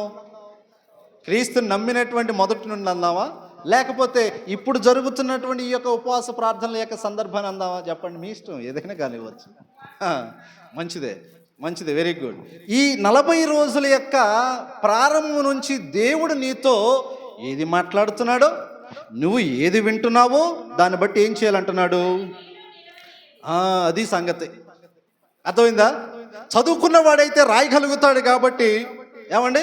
క్రీస్తుని నమ్మినటువంటి మొదటి నుండి అందామా, లేకపోతే ఇప్పుడు జరుగుతున్నటువంటి ఈ యొక్క ఉపవాస ప్రార్థనల యొక్క సందర్భాన్ని అందామా? చెప్పండి, మీ ఇష్టం, ఏదైనా కానివ్వచ్చు. మంచిదే, వెరీ గుడ్. ఈ 40 రోజుల యొక్క ప్రారంభం నుంచి దేవుడు నీతో ఏది మాట్లాడుతున్నాడో, నువ్వు ఏది వింటున్నావో దాన్ని బట్టి ఏం చేయాలంటున్నాడు? అది సంగతి. అర్థమైందా? చదువుకున్న వాడైతే రాయగలుగుతాడు కాబట్టి, ఏమండి,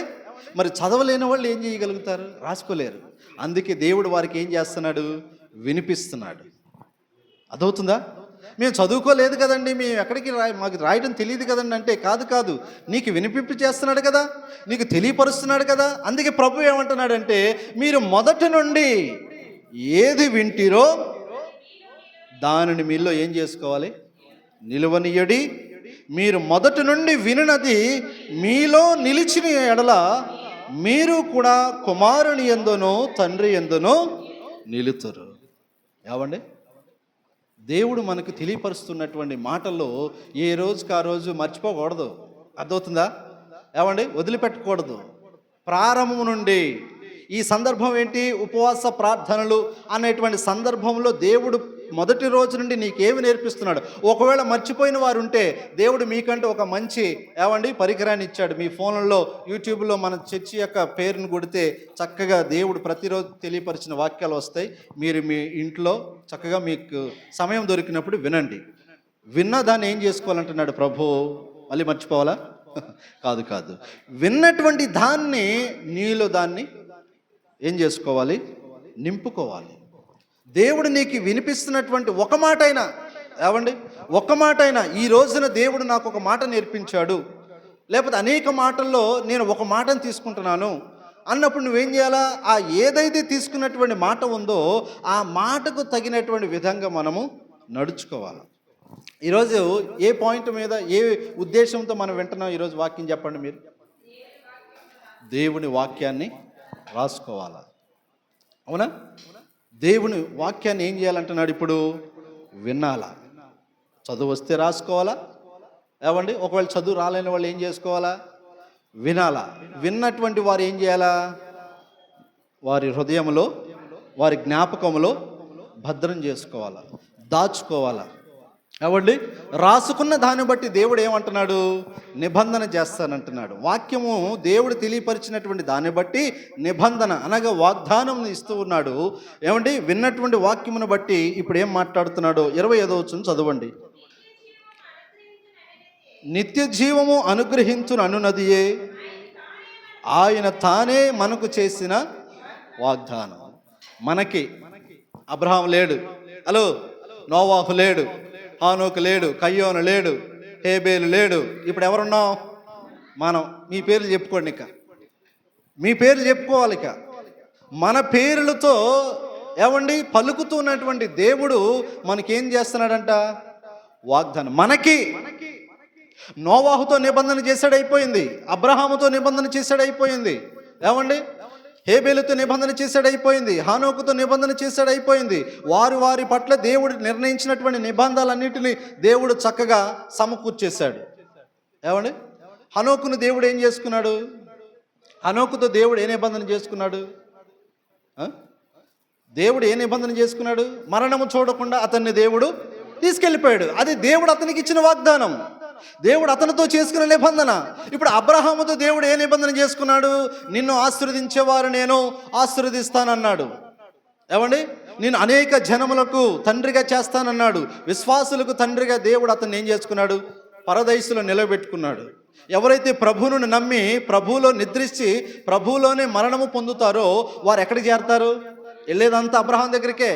మరి చదవలేని వాళ్ళు ఏం చేయగలుగుతారు? రాసుకోలేరు. అందుకే దేవుడు వారికి ఏం చేస్తున్నాడు? వినిపిస్తున్నాడు. అర్థమవుతుందా? మేము చదువుకోలేదు కదండి, మేము ఎక్కడికి మాకు రాయడం తెలియదు కదండి అంటే, కాదు, నీకు వినిపింపు చేస్తున్నాడు కదా, నీకు తెలియపరుస్తున్నాడు కదా. అందుకే ప్రభు ఏమంటున్నాడంటే, మీరు మొదటి నుండి ఏది వింటిరో దానిని మీలో ఏం చేసుకోవాలి? నిలువనియడి. మీరు మొదటి నుండి వినినది మీలో నిలిచిన ఎడల మీరు కూడా కుమారుని యందును తండ్రి యందును నిలుతురు. ఏమండి, దేవుడు మనకు తెలియపరుస్తున్నటువంటి మాటల్లో ఏ రోజుకి ఆ రోజు మర్చిపోకూడదు. అర్థమవుతుందా? ఏమండి, వదిలిపెట్టకూడదు. ప్రారంభం నుండి ఈ సందర్భం ఏంటి? ఉపవాస ప్రార్థనలు అనేటువంటి సందర్భంలో దేవుడు మొదటి రోజు నుండి నీకేమి నేర్పిస్తున్నాడు? ఒకవేళ మర్చిపోయిన వారు ఉంటే దేవుడు మీకంటే ఒక మంచి పరికరాన్ని ఇచ్చాడు. మీ ఫోన్లలో యూట్యూబ్లో మన చర్చి యొక్క పేరును కొడితే చక్కగా దేవుడు ప్రతిరోజు తెలియపరిచిన వాక్యాలు వస్తాయి. మీరు మీ ఇంట్లో చక్కగా మీకు సమయం దొరికినప్పుడు వినండి. విన్న దాన్ని ఏం చేసుకోవాలంటున్నాడు ప్రభు? మళ్ళీ మర్చిపోవాలా? కాదు. విన్నటువంటి దాన్ని నీలో దాన్ని ఏం చేసుకోవాలి? నింపుకోవాలి. దేవుడు నీకు వినిపిస్తున్నటువంటి ఒక మాట అయినా ఈ రోజున దేవుడు నాకు ఒక మాట నేర్పించాడు, లేకపోతే అనేక మాటల్లో నేను ఒక మాటను తీసుకుంటున్నాను అన్నప్పుడు నువ్వేం చేయాలా? ఆ ఏదైతే తీసుకున్నటువంటి మాట ఉందో ఆ మాటకు తగినటువంటి విధంగా మనము నడుచుకోవాలి. ఈరోజు ఏ పాయింట్ మీద, ఏ ఉద్దేశంతో మనం వింటున్నాం ఈరోజు వాక్యం? చెప్పండి మీరు. దేవుని వాక్యాన్ని రాసుకోవాలా? అవునా? దేవుని వాక్యాన్ని ఏం చేయాలంటున్నాడు ఇప్పుడు? వినాలా. చదువు వస్తే రాసుకోవాలా? ఒకవేళ చదువు రాలేని వాళ్ళు ఏం చేసుకోవాలా? వినాలా. విన్నటువంటి వారు ఏం చేయాలా? వారి హృదయంలో, వారి జ్ఞాపకంలో భద్రం చేసుకోవాలా, దాచుకోవాలా. రాసుకున్న దాన్ని బట్టి దేవుడు ఏమంటున్నాడు? నిబంధన చేస్తానంటున్నాడు. వాక్యము దేవుడు తెలియపరిచినటువంటి దాన్ని బట్టి నిబంధన అనగా వాగ్దానం ఇస్తూ ఉన్నాడు. విన్నటువంటి వాక్యమును బట్టి ఇప్పుడు ఏం మాట్లాడుతున్నాడు? 25వ వచనం చదవండి. నిత్య జీవము అనుగ్రహించును అనునదియే ఆయన తానే మనకు చేసిన వాగ్దానం. మనకి అబ్రహాం లేడు, హలో, నోవాహు లేడు, హానోకు లేడు, కయ్యోను లేడు, హేబేలు లేడు. ఇప్పుడు ఎవరున్నాం మనం? మీ పేర్లు చెప్పుకోండి, ఇక మీ పేర్లు చెప్పుకోవాలి. ఇక మన పేర్లతో ఏమండి పలుకుతున్నటువంటి దేవుడు మనకేం చేస్తున్నాడంట? వాగ్దానం. మనకి నోవాహుతో నిబంధన చేశాడు, అయిపోయింది. అబ్రహాముతో నిబంధన చేశాడు, అయిపోయింది. ఏమండి హేబేలుతో నిబంధన చేశాడు, అయిపోయింది. హానోకుతో నిబంధన చేశాడు, అయిపోయింది. వారి పట్ల దేవుడు నిర్ణయించినటువంటి నిబంధనలన్నింటినీ దేవుడు చక్కగా సమకూర్చేశాడు. ఏమండి హనోకును దేవుడు ఏం చేసుకున్నాడు? హనోకుతో దేవుడు ఏ నిబంధన చేసుకున్నాడు? దేవుడు ఏ నిబంధన చేసుకున్నాడు? మరణము చూడకుండా అతన్ని దేవుడు తీసుకెళ్ళిపోయాడు. అది దేవుడు అతనికి ఇచ్చిన వాగ్దానం, దేవుడు అతనితో చేసుకున్న నిబంధన. ఇప్పుడు అబ్రహాముతో దేవుడు ఏ నిబంధన చేసుకున్నాడు? నిన్ను ఆశీర్వదించేవారు నేను ఆశీర్వదిస్తానన్నాడు. ఏమండి నేను అనేక జనములకు తండ్రిగా చేస్తానన్నాడు. విశ్వాసులకు తండ్రిగా దేవుడు అతన్ని ఏం చేసుకున్నాడు? పరదైసులో నిలబెట్టుకున్నాడు. ఎవరైతే ప్రభువును నమ్మి ప్రభువులో నిద్రించి ప్రభువులోనే మరణము పొందుతారో వారు ఎక్కడికి చేరతారు? వెళ్ళేదంతా అబ్రహాం దగ్గరికే.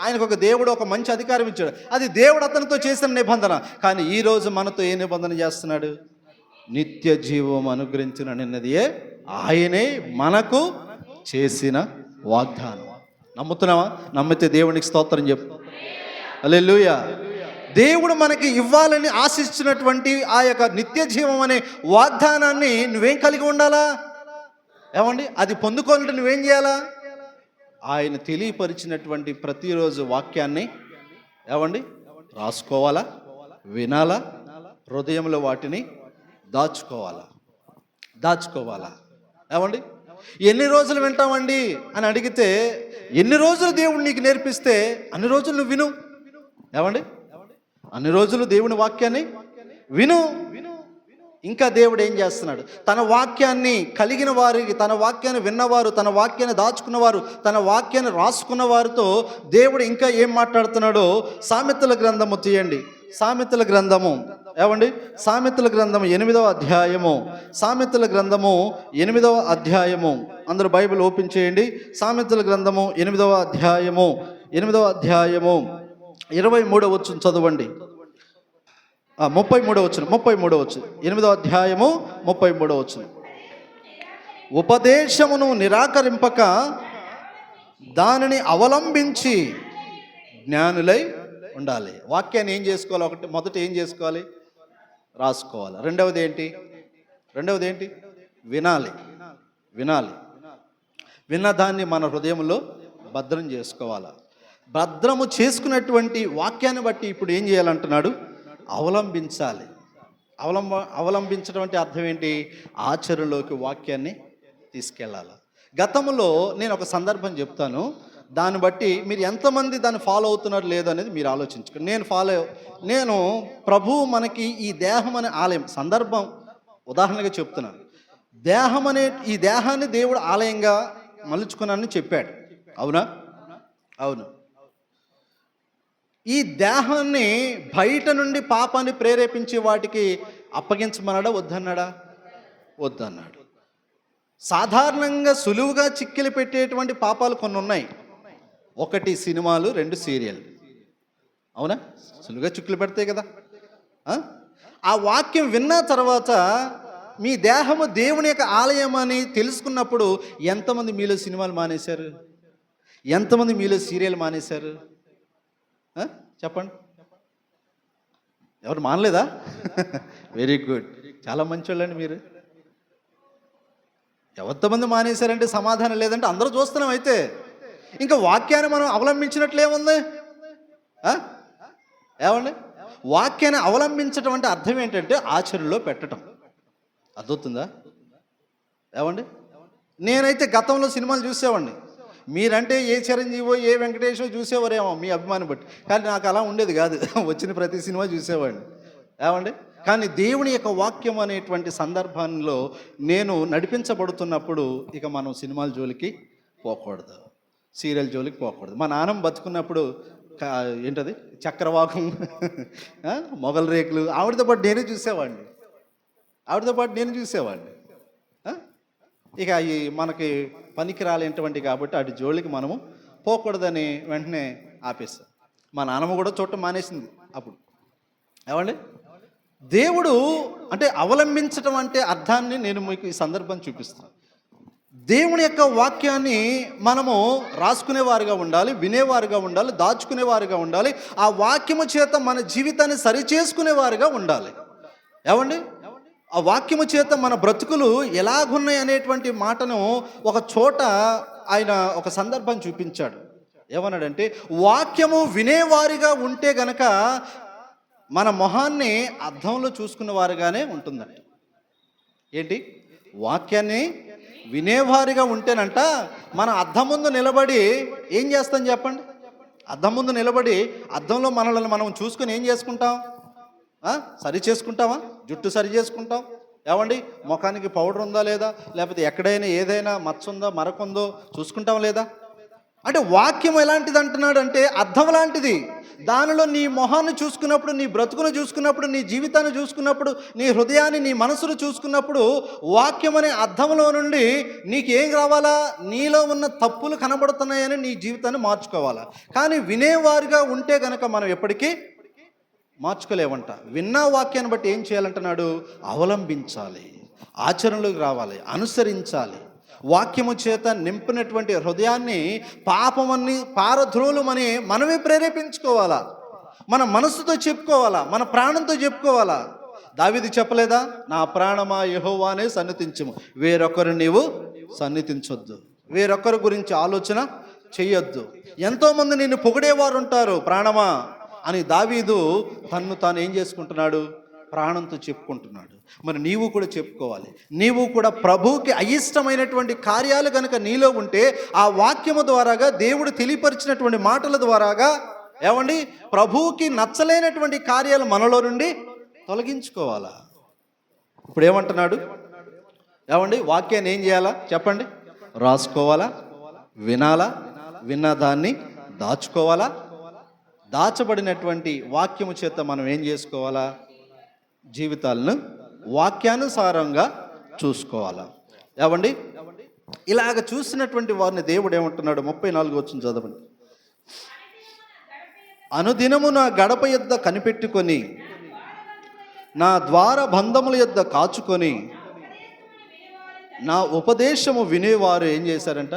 ఆయనకు ఒక దేవుడు ఒక మంచి అధికారం ఇచ్చాడు. అది దేవుడు అతనితో చేసిన నిబంధన. కానీ ఈరోజు మనతో ఏ నిబంధన చేస్తున్నాడు? నిత్య జీవం అనుగ్రహించిన నిన్నదియే ఆయనే మనకు చేసిన వాగ్దానం. నమ్ముతున్నావా? నమ్మితే దేవునికి స్తోత్రం చెప్పు. హల్లెలూయా. దేవుడు మనకి ఇవ్వాలని ఆశిస్తున్నటువంటి ఆ యొక్క నిత్య జీవం అనే వాగ్దానాన్ని నువ్వేం కలిగి ఉండాలా? ఏమండి అది పొందుకోవాలంటే నువ్వేం చేయాలా? ఆయన తెలియపరిచినటువంటి ప్రతిరోజు వాక్యాన్ని ఏమండి రాసుకోవాలా, వినాలా, హృదయంలో వాటిని దాచుకోవాలా. ఏమండి ఎన్ని రోజులు వింటామండి అని అడిగితే, ఎన్ని రోజులు దేవుడు నీకు నేర్పిస్తే అన్ని రోజులు నువ్వు విను. ఏమండి అన్ని రోజులు దేవుని వాక్యాన్ని విను. ఇంకా దేవుడు ఏం చేస్తున్నాడు? తన వాక్యాన్ని కలిగిన వారికి, తన వాక్యాన్ని విన్నవారు, తన వాక్యాన్ని దాచుకున్నవారు, తన వాక్యాన్ని రాసుకున్న వారితో దేవుడు ఇంకా ఏం మాట్లాడుతున్నాడో సామెతల గ్రంథము తీయండి. సామెతల గ్రంథము ఏమండి సామెతల గ్రంథము 8వ అధ్యాయము. సామెతల గ్రంథము 8వ అధ్యాయము. అందరూ బైబిల్ ఓపెన్ చేయండి. సామెతల గ్రంథము 8వ అధ్యాయము 23వ వచనం చదవండి. 33వ వచనం 8వ అధ్యాయము 33వ వచనం. ఉపదేశమును నిరాకరింపక దానిని అవలంబించి జ్ఞానులై ఉండాలి. వాక్యాన్ని ఏం చేసుకోవాలి? మొదట ఏం చేసుకోవాలి? రాసుకోవాలి. రెండవది ఏంటి? వినాలి. విన్నదాన్ని మన హృదయంలో భద్రం చేసుకోవాలి. భద్రము చేసుకున్నటువంటి వాక్యాన్ని బట్టి ఇప్పుడు ఏం చేయాలంటున్నాడు? అవలంబించాలి. అవలంబించడం అంటే అర్థం ఏంటి? ఆచరణలోకి వాక్యాన్ని తీసుకెళ్ళాలి. గతంలో నేను ఒక సందర్భం చెప్తాను, దాన్ని బట్టి మీరు ఎంతమంది దాన్ని ఫాలో అవుతున్నారు లేదనేది మీరు ఆలోచించుకోండి. నేను ప్రభువు మనకి ఈ దేహం అనే ఆలయం, సందర్భం ఉదాహరణగా చెప్తున్నాను. ఈ దేహాన్ని దేవుడు ఆలయంగా మలుచుకున్నానని చెప్పాడు. అవునా? అవును. ఈ దేహాన్ని బయట నుండి పాపాన్ని ప్రేరేపించే వాటికి అప్పగించమన్నాడా? వద్దన్నాడు. సాధారణంగా సులువుగా చిక్కిలు పెట్టేటువంటి పాపాలు కొన్ని ఉన్నాయి. 1 సినిమాలు, 2 సీరియల్. అవునా? సులువుగా చిక్కులు పెడతాయి కదా. ఆ వాక్యం విన్న తర్వాత మీ దేహము దేవుని యొక్క ఆలయం అని తెలుసుకున్నప్పుడు ఎంతమంది మీలో సినిమాలు మానేశారు? ఎంతమంది మీలో సీరియల్ మానేశారు? చెప్పండి. ఎవరు మానలేదా? వెరీ గుడ్, చాలా మంచోళ్ళండి మీరు. ఎంతమంది మానేశారంటే సమాధానం లేదంటే అందరూ చూస్తున్నాం. అయితే ఇంకా వాక్యాన్ని మనం అవలంబించినట్లు ఏముంది? ఏమండి వాక్యాన్ని అవలంబించడం అంటే అర్థం ఏంటంటే ఆచరణలో పెట్టడం. అర్థవుతుందా? ఏమండి నేనైతే గతంలో సినిమాలు చూసేవాడిని. మీరంటే ఏ చిరంజీవో ఏ వెంకటేశో చూసేవారేమో మీ అభిమానం బట్టి, కానీ నాకు అలా ఉండేది కాదు. వచ్చిన ప్రతి సినిమా చూసేవాడిని. ఏమండి కానీ దేవుని యొక్క వాక్యం అనేటువంటి సందర్భంలో నేను నడిపించబడుతున్నప్పుడు ఇక మనం సినిమాల జోలికి పోకూడదు, సీరియల్ జోలికి పోకూడదు. మా నాన్నమ్మ బతుకున్నప్పుడు ఏంటది చక్రవాకం, మొగల్ రేకులు, ఆవిడతో పాటు నేను చూసేవాడిని. ఇక అవి మనకి పనికి రాలేటువంటి కాబట్టి అటు జోలికి మనము పోకూడదని వెంటనే ఆపేస్తాం. మా నాన్నమ్మ కూడా చూడటం మానేసింది అప్పుడు. ఏమండి, దేవుడు అంటే అవలంబించటం అంటే అర్థాన్ని నేను మీకు ఈ సందర్భం చూపిస్తాను. దేవుని యొక్క వాక్యాన్ని మనము రాసుకునేవారుగా ఉండాలి, వినేవారుగా ఉండాలి, దాచుకునేవారుగా ఉండాలి. ఆ వాక్యము చేత మన జీవితాన్ని సరిచేసుకునేవారుగా ఉండాలి. ఏమండి, ఆ వాక్యము చేత మన బ్రతుకులు ఎలాగున్నాయి అనేటువంటి మాటను ఒక చోట ఆయన ఒక సందర్భం చూపించాడు. ఏమన్నాడంటే, వాక్యము వినేవారిగా ఉంటే గనక మన మొహాన్ని అద్దంలో చూసుకున్న వారుగానే ఉంటుందంట. ఏంటి, వాక్యాన్ని వినేవారిగా ఉంటేనంట మన అద్దం ముందు నిలబడి ఏం చేస్తాం చెప్పండి? అద్దం ముందు నిలబడి అద్దంలో మనల్ని మనం చూసుకుని ఏం చేసుకుంటాం? సరి చేసుకుంటామా? జుట్టు సరి చేసుకుంటాం. ఏమండి, ముఖానికి పౌడర్ ఉందా లేదా, లేకపోతే ఎక్కడైనా ఏదైనా మచ్చ ఉందా, మరకుందో చూసుకుంటాం లేదా? అంటే వాక్యం ఎలాంటిది అంటున్నాడు అంటే అద్దం లాంటిది. దానిలో నీ మొహాన్ని చూసుకున్నప్పుడు, నీ బ్రతుకును చూసుకున్నప్పుడు, నీ జీవితాన్ని చూసుకున్నప్పుడు, నీ హృదయాన్ని, నీ మనసును చూసుకున్నప్పుడు వాక్యం అనే అద్దంలో నుండి నీకేం రావాలా? నీలో ఉన్న తప్పులు కనబడుతున్నాయని నీ జీవితాన్ని మార్చుకోవాలా. కానీ వినేవారుగా ఉంటే కనుక మనం ఎప్పటికీ మార్చుకోలేవంట. విన్న వాక్యాన్ని బట్టి ఏం చేయాలంటున్నాడు? అవలంబించాలి, ఆచరణలోకి రావాలి, అనుసరించాలి. వాక్యము చేత నింపినటువంటి హృదయాన్ని పాపమని పారద్రోలుమని మనమే ప్రేరేపించుకోవాలా, మన మనసుతో చెప్పుకోవాలా, మన ప్రాణంతో చెప్పుకోవాలా. దావీదు చెప్పలేదా? నా ప్రాణమా యెహోవానే సన్నిధించుము, వేరొకరు నీవు సన్నిధించొద్దు, వేరొకరి గురించి ఆలోచన చెయ్యొద్దు. ఎంతోమంది నిన్ను పొగిడేవారు ఉంటారు ప్రాణమా అని దావీదు తన్ను తాను ఏం చేసుకుంటున్నాడు? ప్రాణంతో చెప్పుకుంటున్నాడు. మరి నీవు కూడా చెప్పుకోవాలి. నీవు కూడా ప్రభువుకి అయిష్టమైనటువంటి కార్యాలు కనుక నీలో ఉంటే ఆ వాక్యము ద్వారాగా, దేవుడు తెలియపరిచినటువంటి మాటల ద్వారాగా ఏమండి ప్రభువుకి నచ్చలేనటువంటి కార్యాలు మనలో నుండి తొలగించుకోవాలా. ఇప్పుడు ఏమంటున్నాడు? ఏమండి, వాక్యాన్ని ఏం చేయాలా చెప్పండి? రాసుకోవాలా, వినాలా, విన్నదాన్ని దాచుకోవాలా. దాచబడినటువంటి వాక్యము చేత మనం ఏం చేసుకోవాలా? జీవితాలను వాక్యానుసారంగా చూసుకోవాలా. ఏమండి, ఇలాగ చూసినటువంటి వారిని దేవుడు ఏమంటున్నాడు? 34 వచనం చదవండి. అనుదినము నా గడప యొద్ద కనిపెట్టుకొని, నా ద్వార బంధముల యొద్ద కాచుకొని, నా ఉపదేశము వినేవారు ఏం చేశారంట?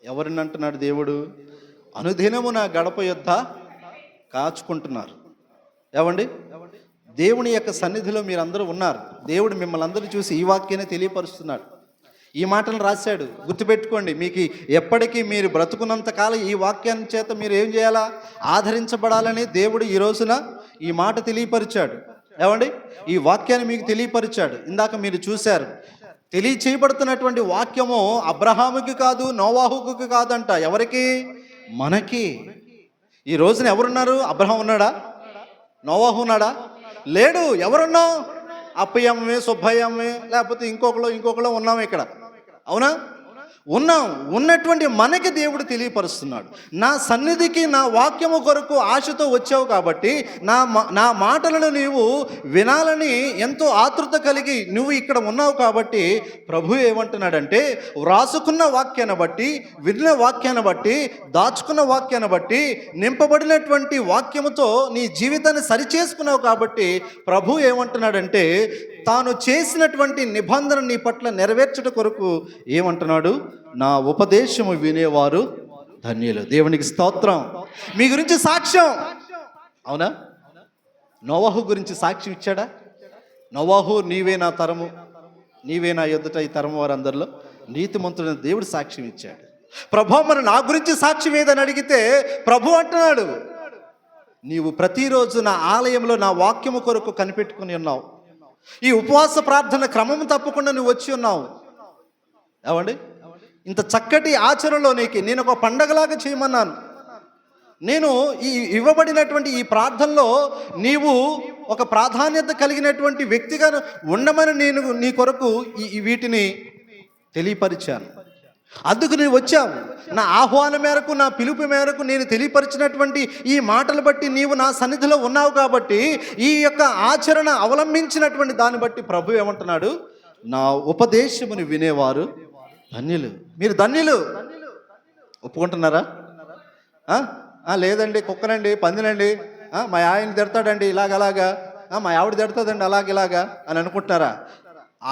ఎవరిని అంటున్నాడు దేవుడు? అనుదినము నా గడప యొద్ద కాచుకుంటున్నారు. ఏమండి, దేవుని యొక్క సన్నిధిలో మీరందరూ ఉన్నారు. దేవుడు మిమ్మల్ని అందరూ చూసి ఈ వాక్యాన్ని తెలియపరుస్తున్నాడు. ఈ మాటలు రాశాడు. గుర్తుపెట్టుకోండి, మీకు ఎప్పటికీ మీరు బ్రతుకున్నంత కాలం ఈ వాక్యాన్ని చేత మీరు ఏం చేయాలా? ఆదరించబడాలని దేవుడు ఈ రోజున ఈ మాట తెలియపరిచాడు. ఏమండి, ఈ వాక్యాన్ని మీకు తెలియపరిచాడు. ఇందాక మీరు చూశారు. తెలియచేయబడుతున్నటువంటి వాక్యము అబ్రహాముకి కాదు, నోవాహుకు కాదంట. ఎవరికి? మనకి. ఈ రోజున ఎవరున్నారు? అబ్రహాం ఉన్నాడా? నోవాహు ఉన్నాడా? లేడు. ఎవరున్నాం? అప్పయ్యమ్మే, సుబ్బయ్యమ్మే, లేకపోతే ఇంకొకలో ఉన్నాం ఇక్కడ. అవునా? ఉన్నాం. ఉన్నటువంటి మనకి దేవుడు తెలియపరుస్తున్నాడు. నా సన్నిధికి, నా వాక్యము కొరకు ఆశతో వచ్చావు కాబట్టి, నా మాటలను నీవు వినాలని ఎంతో ఆతృత కలిగి నువ్వు ఇక్కడ ఉన్నావు కాబట్టి ప్రభు ఏమంటున్నాడంటే, వ్రాసుకున్న వాక్యాన్ని బట్టి, విన్న వాక్యాన్ని బట్టి, దాచుకున్న వాక్యాన్ని బట్టి, నింపబడినటువంటి వాక్యముతో నీ జీవితాన్ని సరిచేసుకున్నావు కాబట్టి ప్రభు ఏమంటున్నాడంటే, తాను చేసినటువంటి నిబంధన నీ పట్ల నెరవేర్చుట కొరకు ఏమంటున్నాడు? నా ఉపదేశము వినేవారు ధన్యులు. దేవునికి స్తోత్రం. మీ గురించి సాక్ష్యం. అవునా? నోవాహు గురించి సాక్ష్యం ఇచ్చాడా? నోవాహు, నీవే నా తరము, నీవే నా ఎదుట ఈ తరము వారందరిలో నీతిమంతుడైన దేవుడు సాక్ష్యం ఇచ్చాడు. ప్రభు, మరి నా గురించి సాక్ష్యం ఏదని అడిగితే ప్రభు అంటున్నాడు, నీవు ప్రతిరోజు నా ఆలయంలో నా వాక్యము కొరకు కనిపెట్టుకుని ఉన్నావు. ఈ ఉపవాస ప్రార్థన క్రమం తప్పకుండా నువ్వు వచ్చి ఉన్నావు. ఏమండి, ఇంత చక్కటి ఆచరణలో నేను ఒక పండగలాగా చేయమన్నాను. నేను ఈ ఇవ్వబడినటువంటి ఈ ప్రార్థనలో నీవు ఒక ప్రాధాన్యత కలిగినటువంటి వ్యక్తిగా ఉండమని నేను నీ కొరకు వీటిని తెలియపరిచాను. అందుకు నేను వచ్చావు. నా ఆహ్వానం మేరకు, నా పిలుపు మేరకు నేను తెలియపరిచినటువంటి ఈ మాటలు బట్టి నీవు నా సన్నిధిలో ఉన్నావు కాబట్టి ఈ యొక్క ఆచరణ అవలంబించినటువంటి దాన్ని బట్టి ప్రభు ఏమంటున్నాడు? నా ఉపదేశమును వినేవారు ధన్యులు. మీరు ధన్యులు. ఒప్పుకుంటున్నారా? లేదండి, కుక్కనండి, పందినండి, మా ఆయన తిడతాడండి ఇలాగలాగా, మా ఆవిడ తిడతాదండి అలాగిలాగా అని అనుకుంటున్నారా?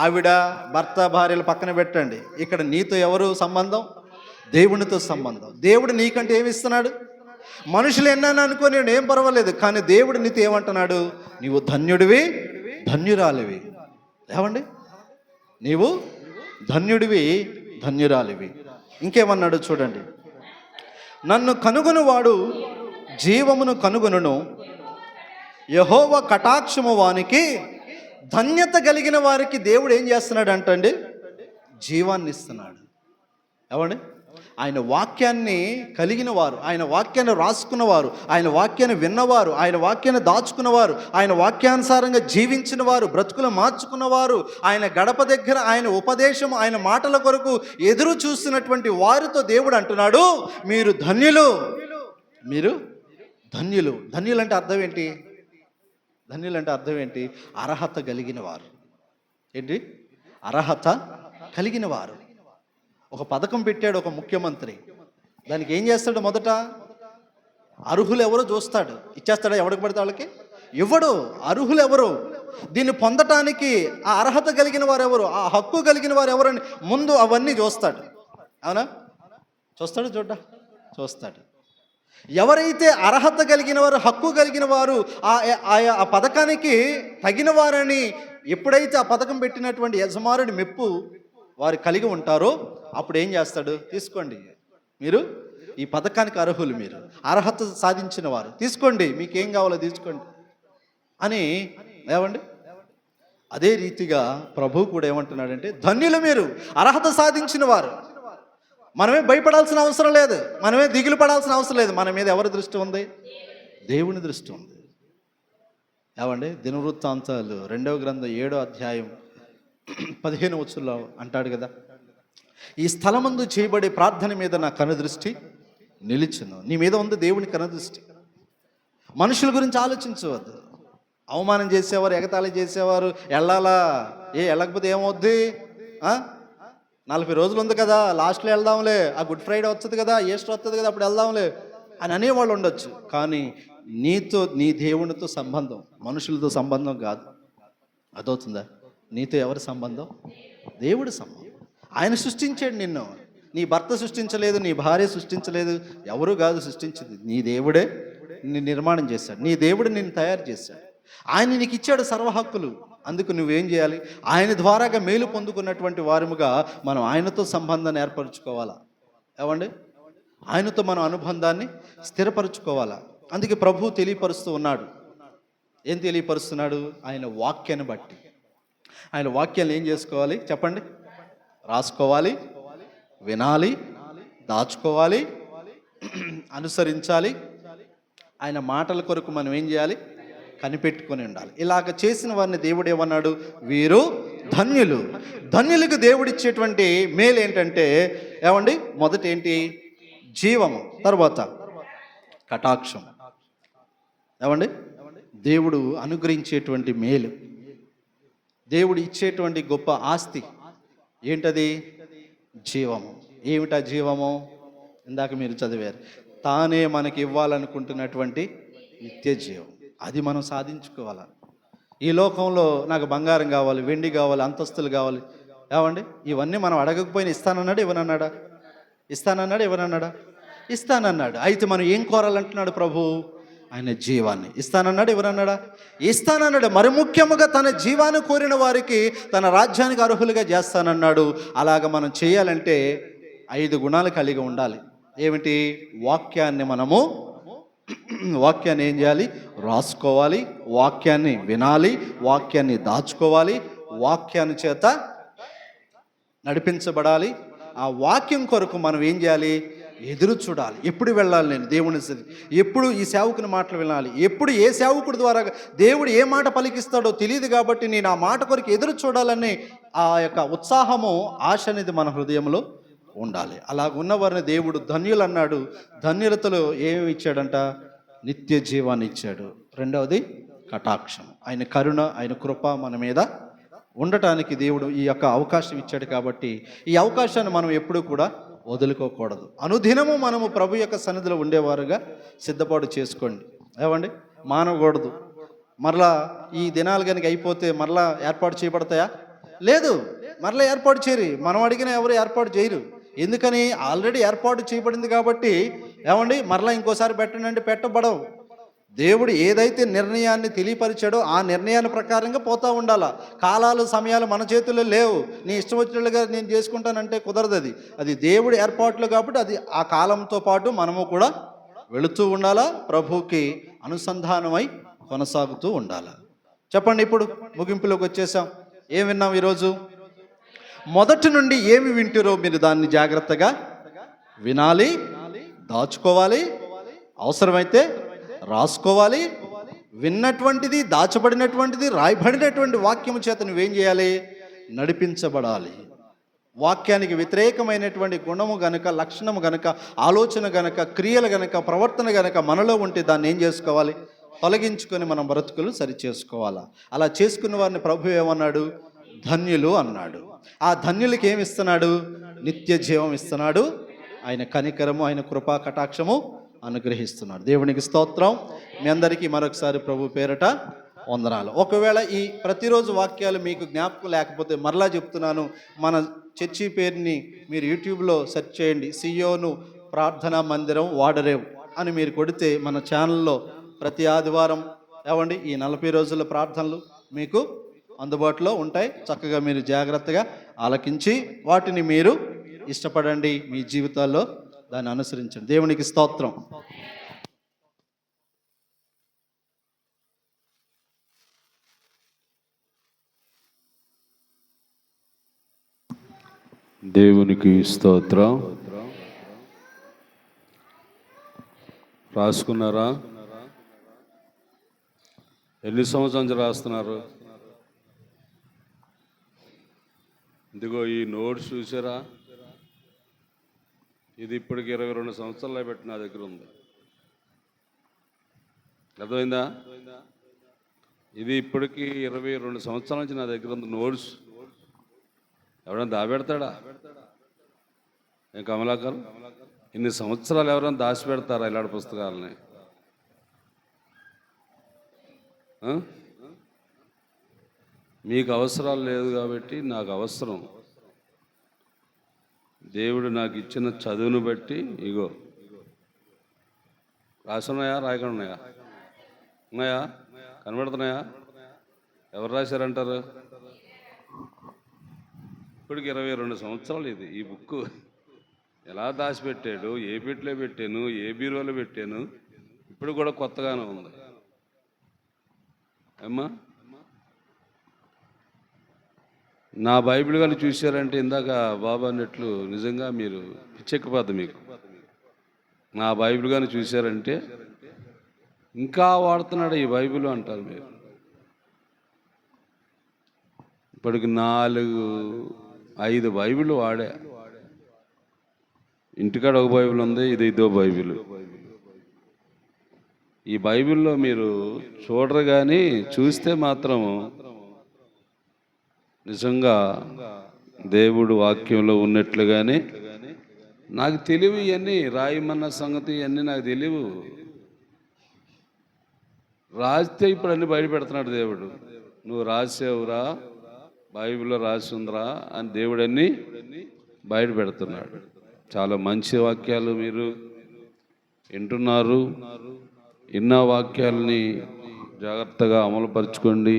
ఆవిడ భర్త భార్యలు పక్కన పెట్టండి. ఇక్కడ నీతో ఎవరు సంబంధం? దేవునితో సంబంధం. దేవుడు నీకంటే ఏమి ఇస్తున్నాడు? మనుషులు ఎన్నాను అనుకో, నేను ఏం పర్వాలేదు, కానీ దేవుడు నీతో ఏమంటున్నాడు? నీవు ధన్యుడివి, ధన్యురాలివి. ఏమండి? నీవు ధన్యుడివి, ధన్యురాలివి. ఇంకేమన్నాడు చూడండి, నన్ను కనుగొనువాడు జీవమును కనుగొనును, యెహోవా కటాక్షము వానికి. ధన్యత కలిగిన వారికి దేవుడు ఏం చేస్తున్నాడు అంటండి? జీవాన్ని ఇస్తున్నాడు. ఏమండి? ఆయన వాక్యాన్ని కలిగిన వారు, ఆయన వాక్యాన్ని రాసుకున్నవారు, ఆయన వాక్యాన్ని విన్నవారు, ఆయన వాక్యాన్ని దాచుకున్నవారు, ఆయన వాక్యానుసారంగా జీవించిన వారు, బ్రతుకులు మార్చుకున్నవారు, ఆయన గడప దగ్గర ఆయన ఉపదేశం, ఆయన మాటల కొరకు ఎదురు చూస్తున్నటువంటి వారితో దేవుడు అంటున్నాడు, మీరు ధన్యులు, మీరు ధన్యులు. ధన్యులు అంటే అర్థం ఏంటి? ధన్యులు అంటే అర్థం ఏంటి? అర్హత కలిగిన వారు. ఏంటి? అర్హత కలిగిన వారు. ఒక పథకం పెట్టాడు ఒక ముఖ్యమంత్రి. దానికి ఏం చేస్తాడు? మొదట అర్హులు ఎవరో చూస్తాడు. ఇచ్చేస్తాడా ఎవరికి పడితే వాళ్ళకి? ఇవ్వడు. అర్హులు ఎవరు, దీన్ని పొందటానికి ఆ అర్హత కలిగిన వారు ఎవరు, ఆ హక్కు కలిగిన వారు ఎవరని ముందు అవన్నీ చూస్తాడు. అవునా? చూస్తాడు. ఎవరైతే అర్హత కలిగిన వారు, హక్కు కలిగిన వారు, ఆ పథకానికి తగిన వారని ఎప్పుడైతే ఆ పథకం పెట్టినటువంటి యజమానుడి మెప్పు వారు కలిగి ఉంటారో అప్పుడు ఏం చేస్తాడు? తీసుకోండి, మీరు ఈ పథకానికి అర్హులు, మీరు అర్హత సాధించిన వారు, తీసుకోండి, మీకేం కావాలో తీసుకోండి అని. ఏమండి? అదే రీతిగా ప్రభువు కూడా ఏమంటున్నాడంటే, ధన్యులు మీరు, అర్హత సాధించిన వారు. మనమే భయపడాల్సిన అవసరం లేదు, మనమే దిగులు పడాల్సిన అవసరం లేదు. మన మీద ఎవరి దృష్టి ఉంది? దేవుని దృష్టి ఉంది. ఏమండి? దినవృత్తాంతాలు 2వ గ్రంథం 7వ అధ్యాయం 15వ వచనంలో అంటాడు కదా, ఈ స్థలమందు చేయబడే ప్రార్థన మీద నా కనుదృష్టి నిలిచును. నీ మీద ఉంది దేవుని కనుదృష్టి. మనుషుల గురించి ఆలోచించవద్దు. అవమానం చేసేవారు, ఎగతాళి చేసేవారు వెళ్ళాలా, వెళ్ళకపోతే ఏమవుద్ది, 40 రోజులు ఉంది కదా, లాస్ట్లో వెళ్దాంలే, ఆ గుడ్ ఫ్రైడే వస్తుంది కదా, ఈస్టర్ వస్తుంది కదా, అప్పుడు వెళ్దాంలే అని అనేవాళ్ళు ఉండొచ్చు. కానీ నీతో, నీ దేవునితో సంబంధం మనుషులతో సంబంధం కాదు. అదవుతుందా? నీతో ఎవరి సంబంధం? దేవుడి సంబంధం. ఆయన సృష్టించాడు నిన్ను. నీ భర్త సృష్టించలేదు, నీ భార్య సృష్టించలేదు, ఎవరు కాదు సృష్టించింది. నీ దేవుడే నిన్ను నిర్మాణం చేశాడు, నీ దేవుడు నిన్ను తయారు చేశాడు. ఆయన నీకు ఇచ్చాడు సర్వ హక్కులు. అందుకు నువ్వేం చేయాలి? ఆయన ద్వారాగా మేలు పొందుకున్నటువంటి వారముగా మనం ఆయనతో సంబంధాన్ని ఏర్పరచుకోవాలా. ఏమండి? ఆయనతో మనం అనుబంధాన్ని స్థిరపరచుకోవాలా. అందుకే ప్రభువు తెలియపరుస్తూ ఉన్నాడు. ఏం తెలియపరుస్తున్నాడు? ఆయన వాక్యాన్ని బట్టి. ఆయన వాక్యాన్ని ఏం చేసుకోవాలి చెప్పండి? రాసుకోవాలి, వినాలి, దాచుకోవాలి, అనుసరించాలి. ఆయన మాటల కొరకు మనం ఏం చేయాలి? కనిపెట్టుకొని ఉండాలి. ఇలాగ చేసిన వారిని దేవుడు ఏమన్నాడు? వీరు ధన్యులు. ధన్యులకు దేవుడిచ్చేటువంటి మేలు ఏంటంటే, ఏమండి? మొదట ఏంటి? జీవము, తర్వాత కటాక్షం. ఏమండి? దేవుడు అనుగ్రహించేటువంటి మేలు, దేవుడు ఇచ్చేటువంటి గొప్ప ఆస్తి ఏంటది? జీవము. ఏమిటా జీవము? ఇందాక మీరు చదివారు, తానే మనకి ఇవ్వాలనుకుంటున్నటువంటి నిత్య జీవం. అది మనం సాధించుకోవాలి. ఈ లోకంలో నాకు బంగారం కావాలి, వెండి కావాలి, అంతస్తులు కావాలి, ఏమండి? ఇవన్నీ మనం అడగకపోయినా ఇస్తానన్నాడు, ఇవ్వనన్నాడా? ఇస్తానన్నాడు, ఇవ్వనన్నాడా? ఇస్తానన్నాడు. అయితే మనం ఏం కోరాలంటున్నాడు ప్రభు? ఆయన జీవాన్ని. ఇస్తానన్నాడు, ఇవ్వనన్నాడా? ఇస్తానన్నాడు. మరి ముఖ్యముగా తన జీవాన్ని కోరిన వారికి తన రాజ్యానికి అర్హులుగా చేస్తానన్నాడు. అలాగ మనం చేయాలంటే 5 గుణాలు కలిగి ఉండాలి. ఏమిటి? వాక్యాన్ని ఏం చేయాలి? రాసుకోవాలి, వాక్యాన్ని వినాలి, వాక్యాన్ని దాచుకోవాలి, వాక్యాన్ని చేత నడిపించబడాలి. ఆ వాక్యం కొరకు మనం ఏం చేయాలి? ఎదురు చూడాలి. ఎప్పుడు వెళ్ళాలి నేను దేవుని, ఎప్పుడు ఈ సేవకుని మాటలు వినాలి, ఎప్పుడు ఏ సేవకుడి ద్వారా దేవుడు ఏ మాట పలికిస్తాడో తెలియదు కాబట్టి నేను ఆ మాట కొరకు ఎదురు చూడాలని ఆ యొక్క ఉత్సాహము, ఆశ అనేది మన హృదయంలో ఉండాలి. అలాగ ఉన్నవారిని దేవుడు ధన్యులు అన్నాడు. ధన్యులతలో ఏమి ఇచ్చాడంట? నిత్య జీవాన్ని ఇచ్చాడు. రెండవది కటాక్షం. ఆయన కరుణ, ఆయన కృప మన మీద ఉండటానికి దేవుడు ఈ యొక్క అవకాశం ఇచ్చాడు. కాబట్టి ఈ అవకాశాన్ని మనం ఎప్పుడూ కూడా వదులుకోకూడదు. అనుదినము మనము ప్రభు యొక్క సన్నిధిలో ఉండేవారుగా సిద్ధపాటు చేసుకోండి. ఏమండి, మానకూడదు. మరలా ఈ దినాలు కనుక అయిపోతే మరలా ఏర్పాటు చేయబడతాయా? లేదు, మరలా ఏర్పాటు చేయరు. మనం అడిగినా ఎవరు ఏర్పాటు చేయరు. ఎందుకని? ఆల్రెడీ ఏర్పాటు చేయబడింది కాబట్టి. ఏమండి, మరలా ఇంకోసారి పెట్టండి అంటే పెట్టబడవు. దేవుడు ఏదైతే నిర్ణయాన్ని తెలియపరిచాడో ఆ నిర్ణయాల ప్రకారంగా పోతూ ఉండాలా. కాలాలు సమయాలు మన చేతుల్లో లేవు. నీ ఇష్టం వచ్చినట్లుగా నేను చేసుకుంటానంటే కుదరదు. అది దేవుడి ఏర్పాట్లు కాబట్టి అది ఆ కాలంతో పాటు మనము కూడా వెళుతూ ఉండాలా. ప్రభువుకి అనుసంధానమై కొనసాగుతూ ఉండాలా. చెప్పండి, ఇప్పుడు ముగింపులోకి వచ్చేసాం. ఏం విన్నాం ఈరోజు? మొదటి నుండి ఏమి వింటారో మీరు దాన్ని జాగ్రత్తగా వినాలి, దాచుకోవాలి, అవసరమైతే రాసుకోవాలి. విన్నటువంటిది, దాచబడినటువంటిది, రాయబడినటువంటి వాక్యము చేత నువ్వేం చేయాలి? నడిపించబడాలి. వాక్యానికి వ్యతిరేకమైనటువంటి గుణము గనక, లక్షణము గనక, ఆలోచన గనక, క్రియలు గనక, ప్రవర్తన గనక మనలో ఉంటే దాన్ని ఏం చేసుకోవాలి? తొలగించుకొని మనం బ్రతుకులు సరి చేసుకోవాలా. అలా చేసుకున్న వారిని ప్రభు ఏమన్నాడు? ధన్యులు అన్నాడు. ఆ ధన్యులకి ఏమి ఇస్తున్నాడు? నిత్య జీవం ఇస్తున్నాడు. ఆయన కనికరము, ఆయన కృపా కటాక్షము అనుగ్రహిస్తున్నాడు. దేవునికి స్తోత్రం. మీ అందరికీ మరొకసారి ప్రభు పేరట వందనాలు. ఒకవేళ ఈ ప్రతిరోజు వాక్యాలు మీకు జ్ఞాపకం లేకపోతే మరలా చెప్తున్నాను, మన చర్చి పేరుని మీరు యూట్యూబ్లో సెర్చ్ చేయండి. సియోను ప్రార్థనా మందిరం వాడరేవు అని మీరు కొడితే మన ఛానల్లో ప్రతి ఆదివారం ఏమండి ఈ 40 రోజుల ప్రార్థనలు మీకు అందుబాటులో ఉంటాయి. చక్కగా మీరు జాగ్రత్తగా ఆలకించి వాటిని మీరు ఇష్టపడండి. మీ జీవితాల్లో దాన్ని అనుసరించండి. దేవునికి స్తోత్రం. దేవునికి స్తోత్రం. రాసుకున్నారా? ఎన్ని సంవత్సరాల నుంచి రాస్తున్నారు? ఇదిగో ఈ నోట్స్ చూసారా? ఇది ఇప్పటికి 22 సంవత్సరాలు పెట్టి నా దగ్గర ఉంది. అర్థమైందా? ఇది ఇప్పటికి 22 సంవత్సరాల నుంచి నా దగ్గర ఉంది నోట్స్. ఎవరైనా దాపెడతాడా? ఏం కమలాకర్, ఇన్ని సంవత్సరాలు ఎవరైనా దాచి పెడతారా ఇలాంటి పుస్తకాలని? మీకు అవసరాలు లేదు కాబట్టి నాకు అవసరం. దేవుడు నాకు ఇచ్చిన చదువును బట్టి ఇగో రాసున్నాయా, రాయకుండా ఉన్నాయా? ఉన్నాయా? కనబడుతున్నాయా? ఎవరు రాశారంటారు? ఇప్పటికి 22 సంవత్సరాలు ఇది. ఈ బుక్ ఎలా దాచిపెట్టాడు, ఏ పెట్లో పెట్టాను, ఏ బీరువాలో పెట్టాను, ఇప్పుడు కూడా కొత్తగానే ఉంది. అమ్మా, నా బైబిల్ కానీ చూశారంటే ఇందాక బాబా అన్నట్లు నిజంగా మీరు పిచ్చెక్కిపోద్ది మీకు. నా బైబిల్ కానీ చూశారంటే ఇంకా వాడుతున్నాడు ఈ బైబిల్ అంటారు మీరు. ఇప్పటికి 4-5 బైబిల్ వాడా. ఇంటికాడ ఒక బైబిల్ ఉంది, ఇదో బైబిల్. ఈ బైబిల్లో మీరు చూడరు కానీ చూస్తే మాత్రం నిజంగా దేవుడు వాక్యంలో ఉన్నట్లుగానే నాకు తెలివి. ఇవన్నీ రాయమన్న సంగతి ఇవన్నీ నాకు తెలియవు. రాస్తే ఇప్పుడు అన్ని బయట పెడుతున్నాడు దేవుడు. నువ్వు రాసేవురా, బైబిల్లో రాసి ఉందిరా అని దేవుడు అన్ని బయట పెడుతున్నాడు. చాలా మంచి వాక్యాలు మీరు వింటున్నారు. ఇన్న వాక్యాలని జాగ్రత్తగా అమలుపరుచుకోండి.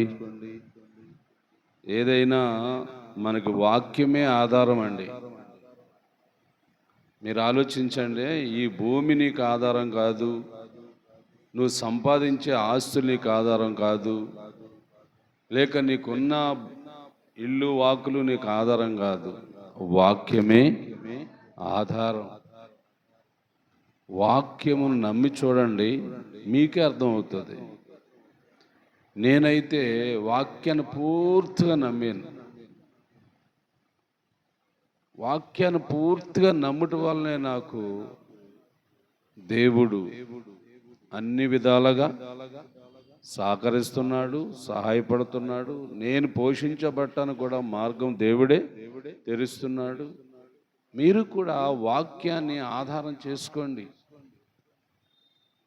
ఏదైనా మనకి వాక్యమే ఆధారం అండి. మీరు ఆలోచించండి, ఈ భూమి నీకు ఆధారం కాదు, నువ్వు సంపాదించే ఆస్తులు నీకు ఆధారం కాదు, లేక నీకున్న ఇల్లు వాకులు నీకు ఆధారం కాదు. వాక్యమే ఆధారం. వాక్యమును నమ్మి చూడండి, మీకే అర్థమవుతుంది. నేనైతే వాక్యాన్ని పూర్తిగా నమ్మాను. వాక్యాన్ని పూర్తిగా నమ్ముట వల్లనే నాకు దేవుడు అన్ని విధాలుగా సహకరిస్తున్నాడు, సహాయపడుతున్నాడు. నేను పోషించబట్టాను కూడా మార్గం దేవుడే తెరుస్తున్నాడు. మీరు కూడా వాక్యాన్ని ఆధారం చేసుకోండి.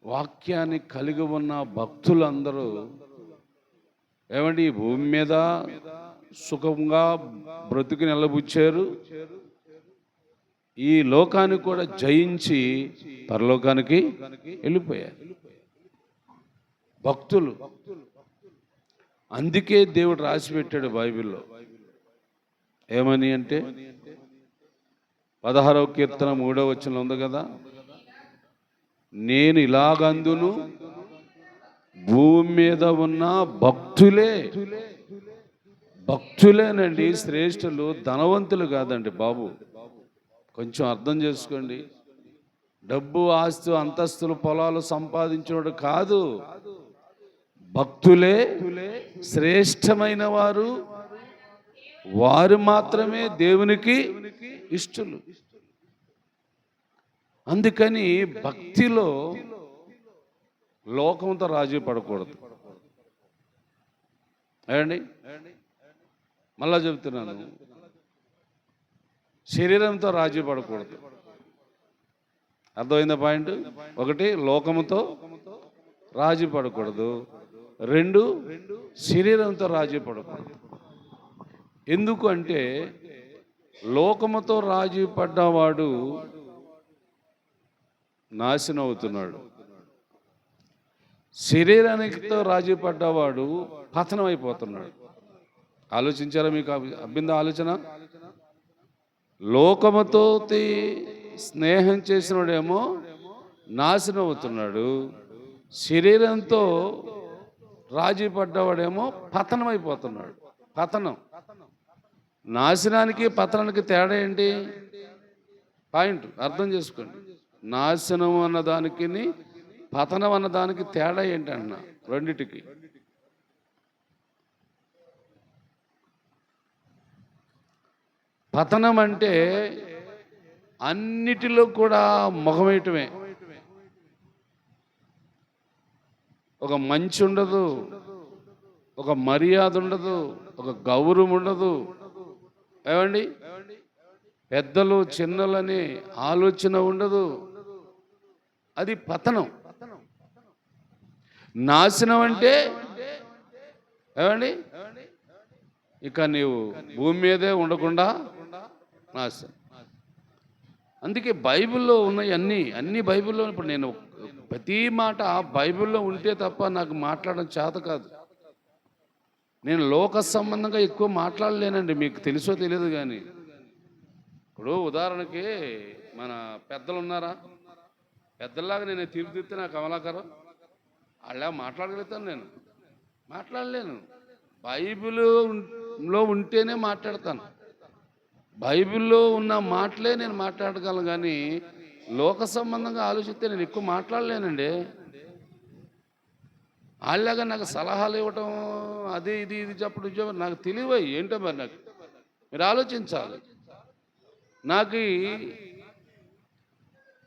వాక్యాన్ని కలిగి ఉన్న భక్తులందరూ ఏమండి ఈ భూమి మీద సుఖంగా బ్రతుకు నిలబుచ్చారు. ఈ లోకాన్ని కూడా జయించి పరలోకానికి వెళ్ళిపోయారు భక్తులు. అందుకే దేవుడు రాసి పెట్టాడు బైబిల్లో. ఏమని అంటే 16వ కీర్తన 3వ వచనంలో ఉంది కదా, నేను ఇలాగందును భూమి మీద ఉన్న భక్తులేనండి శ్రేష్ఠులు, ధనవంతులు కాదండి బాబు. కొంచెం అర్థం చేసుకోండి. డబ్బు, ఆస్తు, అంతస్తులు, పొలాలు సంపాదించినోడు కాదు. భక్తులే శ్రేష్టమైన వారు, వారు మాత్రమే దేవునికి ఇష్టలు. అందుకని భక్తిలో లోకంతో రాజీ పడకూడదు. ఏమండి, మళ్ళా చెబుతున్నాను, శరీరంతో రాజీ పడకూడదు. అర్థమైందా పాయింట్? ఒకటి, లోకముతో రాజీ పడకూడదు. 2, శరీరంతో రాజీ పడకూడదు. ఎందుకు అంటే లోకముతో రాజీ పడ్డవాడు నాశనం అవుతున్నాడు. శరీరానికితో రాజీ పడ్డవాడు పతనం అయిపోతున్నాడు. ఆలోచించారా? మీకు అబ్బిందా ఆలోచన? లోకముతో స్నేహం చేసినోడేమో నాశనం అవుతున్నాడు, శరీరంతో రాజీ పడ్డవాడేమో పతనం అయిపోతున్నాడు. పతనం, నాశనానికి పతనానికి తేడా ఏంటి? పాయింట్ అర్థం చేసుకోండి. నాశనం అన్నదానికి పతనం అన్నదానికి తేడా ఏంటన్నా? రెండిటికి పతనం అంటే అన్నిటిలో కూడా మొహమేయటమే. ఒక మంచి ఉండదు, ఒక మర్యాద ఉండదు, ఒక గౌరవం ఉండదు. ఏమండి, పెద్దలు చిన్నలని ఆలోచన ఉండదు. అది పతనం. నాశనం అంటే ఏమండి, ఇక నీవు భూమి మీదే ఉండకుండా నాశనం. అందుకే బైబిల్లో ఉన్నాయి అన్ని బైబిల్లో. ఇప్పుడు నేను ప్రతి మాట బైబిల్లో ఉంటే తప్ప నాకు మాట్లాడడం చేత కాదు. నేను లోక సంబంధంగా ఎక్కువ మాట్లాడలేనండి, మీకు తెలుసో తెలియదు. కానీ ఇప్పుడు ఉదాహరణకి మన పెద్దలు ఉన్నారా, పెద్దలాగా నేను తీర్చిదిద్దితే నాకు కమలాకరం వాళ్ళ మాట్లాడగలుగుతాను, నేను మాట్లాడలేను. బైబిల్లో ఉంటేనే మాట్లాడతాను. బైబిల్లో ఉన్న మాటలే నేను మాట్లాడగలను. కానీ లోక సంబంధంగా ఆలోచిస్తే నేను ఎక్కువ మాట్లాడలేనండి. వాళ్ళగా నాకు సలహాలు ఇవ్వటం, అది ఇది చెప్పడం నాకు తెలియవు. ఏంటో మరి నాకు మీరు ఆలోచించాలి. నాకు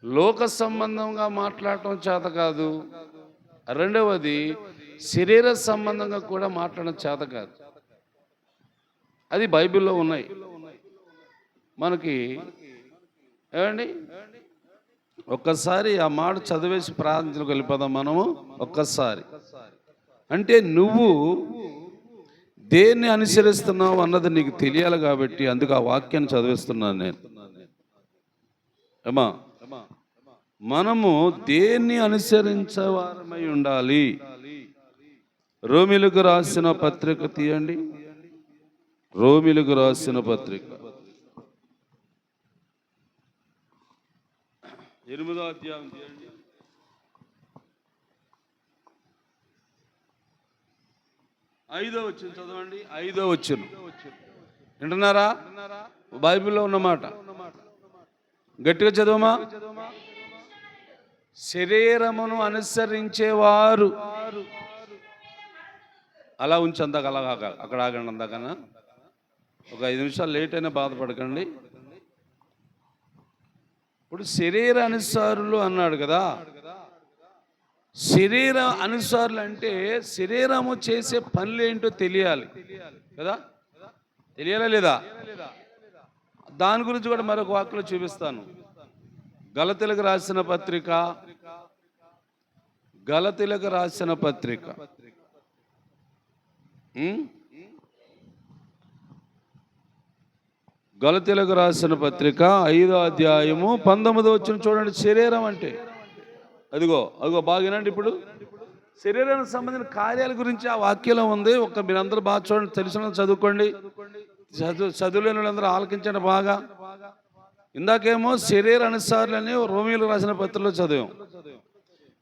లోక సంబంధంగా మాట్లాడటం చేత కాదు. రెండవది, శరీర సంబంధంగా కూడా మాట్లాడడం చేత కాదు. అది బైబిల్లో ఉన్నాయి మనకి. ఏమండి, ఒక్కసారి ఆ మాట చదివేసి ప్రార్థనకు వెళ్ళిపోదాం మనము. ఒక్కసారి అంటే నువ్వు దేన్ని అనుసరిస్తున్నావు అన్నది నీకు తెలియాలి కాబట్టి అందుకు ఆ వాక్యాన్ని చదివిస్తున్నాను నేను. ఏమా, మనము దేన్ని అనుసరించేవారమై ఉండాలి. రోమిలకు రాసిన పత్రిక తీయండి. రోమిలకు రాసిన పత్రిక 8వ అధ్యాయం తీయండి. 5వ వచనం చదవండి. 5వ వచనం వింటున్నారా? బైబిల్లో ఉన్నమాట గట్టిగా చదవమా. శరీరమును అనుసరించేవారు అలా ఉంచి అందాక అక్కడ ఆగండి. అందాకన్నా ఒక 5 నిమిషాలు లేట్ అయినా బాధపడకండి. ఇప్పుడు శరీరానుసారులు అన్నాడు కదా, శరీర అనుసారులు అంటే శరీరము చేసే పనులు ఏంటో తెలియాలి కదా, తెలియాలా లేదా? దాని గురించి కూడా మరొక వాక్యలో చూపిస్తాను. గలతీలకు రాసిన పత్రిక, గలతీలకు రాసిన పత్రిక గలతీలకు రాసిన పత్రిక 5వ అధ్యాయము 19వ వచనం చూడండి. శరీరం అంటే అదిగో అదిగో బాగా వినండి. ఇప్పుడు శరీరానికి సంబంధించిన కార్యాల గురించి ఆ వాక్యంలో ఉంది. ఒక మీరందరూ బాగా చూడండి, తెలిసిన చదువుకోండి, చదువులేని వాళ్ళందరూ ఆలకించండి బాగా. ఇందాకేమో శరీర అనుసారులని రోమీలు రాసిన పత్రికలో చదివాం.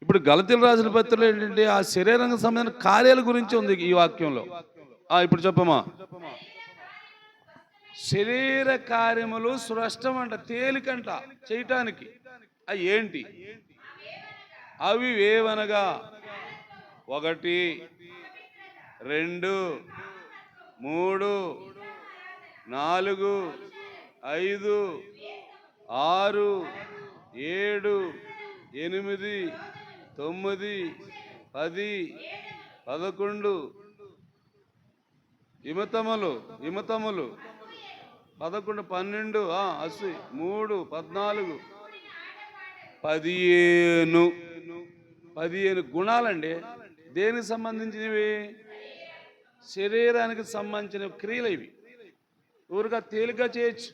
ఇప్పుడు గలతీలు రాసిన పత్రికలో ఏంటంటే ఆ శరీరానికి సంబంధించిన కార్యాల గురించి ఉంది ఈ వాక్యంలో. ఇప్పుడు చెప్పమా. శరీర కార్యములు స్పష్టం అంట, తేలికంట చేయటానికి. అవి ఏంటి? అవి ఏవనగా 1 2 3 4 5 6 7 8 9 10 11 ఇమతములు 11 12 అసి 3 14 15 గుణాలండి. దేనికి సంబంధించినవి? శరీరానికి సంబంధించిన క్రియలు ఇవి. ఊరిగా తేలిగ్గా చేయొచ్చు.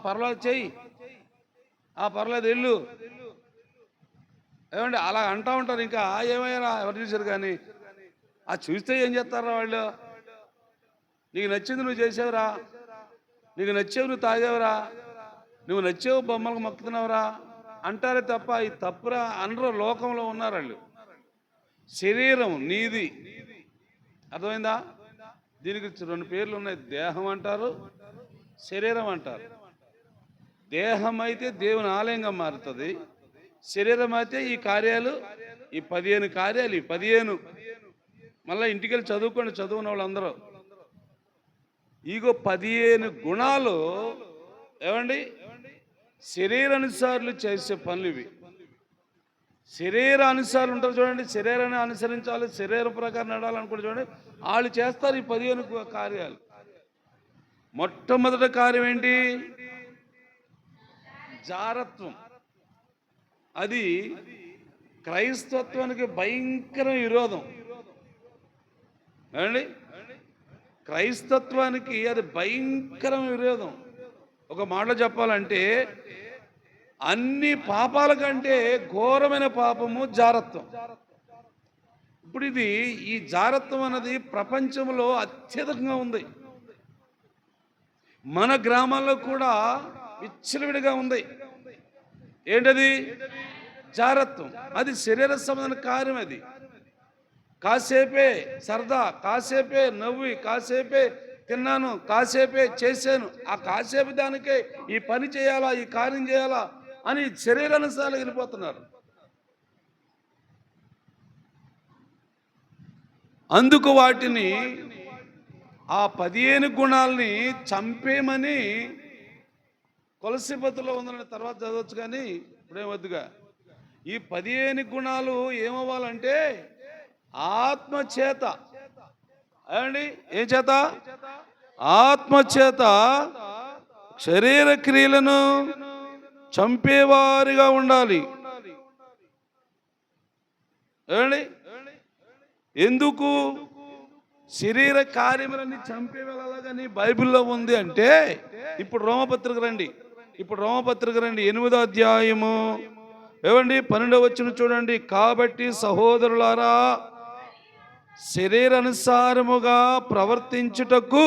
పర్లేదు చెయ్యి, పర్లేదు వెళ్ళు, ఏమండి అలా అంటూ ఉంటారు. ఇంకా ఏమయ్యారా ఎవరు చూశారు కానీ చూస్తే ఏం చేస్తారా వాళ్ళు? నీకు నచ్చింది నువ్వు చేసావురా, నీకు నచ్చేవు నువ్వు తాగేవరా, నువ్వు నచ్చేవు బొమ్మలకు మొక్కుతున్నావురా అంటారే తప్ప ఈ తప్పురా అనరు. లోకంలో ఉన్నారు వాళ్ళు. శరీరం నీది, అర్థమైందా? దీనికి 2 పేర్లు ఉన్నాయి. దేహం అంటారు, శరీరం అంటారు. దేహం అయితే దేవుని ఆలయంగా మారుతుంది. శరీరం అయితే ఈ కార్యాలు, ఈ 15 కార్యాలు, ఈ 15 మళ్ళీ ఇంటికి వెళ్ళి చదువుకోండి, చదువున్న వాళ్ళందరూ. ఇగో 15 గుణాలు ఏమండి శరీరానుసారులు చేసే పనులు ఇవి. శరీరానుసారులు ఉంటారు చూడండి, శరీరాన్ని అనుసరించాలి, శరీర ప్రకారం నడాలనుకుంటే చూడండి, వాళ్ళు చేస్తారు ఈ 15 కార్యాలు. మొట్టమొదటి కార్యం ఏంటి? జారత్వం. అది క్రైస్తత్వానికి భయంకర విరోధం ఏమండి. క్రైస్తత్వానికి అది భయంకర విరోధం. ఒక మాటలో చెప్పాలంటే అన్ని పాపాల కంటే ఘోరమైన పాపము జారత్వం. ఇప్పుడు ఈ జారత్వం అన్నది ప్రపంచంలో అత్యధికంగా ఉంది. మన గ్రామాల్లో కూడా విచ్చలవిడిగా ఉంది. ఏంటది? జారత్వం. అది శరీర సంబంధమైన కార్యం. అది కాసేపే సరదా, కాసేపే నవ్వి, కాసేపే తిన్నాను, కాసేపే చేశాను, ఆ కాసేపు దానికే ఈ పని చేయాలా, ఈ కార్యం చేయాలా అని శరీరానుసారాలు వెళ్ళిపోతున్నారు. అందుకు వాటిని ఆ 15 గుణాలని చంపేమని కొలసిపత్తులో ఉందని తర్వాత చదవచ్చు, కానీ ఇప్పుడేమొద్దుగా. ఈ 15 గుణాలు ఏమవ్వాలంటే ఆత్మచేత, ఏమండి ఏం చేత? ఆత్మచేత శరీర క్రియలను చంపేవారిగా ఉండాలి. ఏమండి ఎందుకు శరీర కార్యములన్నీ చంపేవాళ్ళని బైబిల్లో ఉంది అంటే, ఇప్పుడు రోమపత్రిక రండి, 8వ అధ్యాయము ఏమండి 12వ వచనం చూడండి. కాబట్టి సహోదరులారా, శరీరానుసారముగా ప్రవర్తించుటకు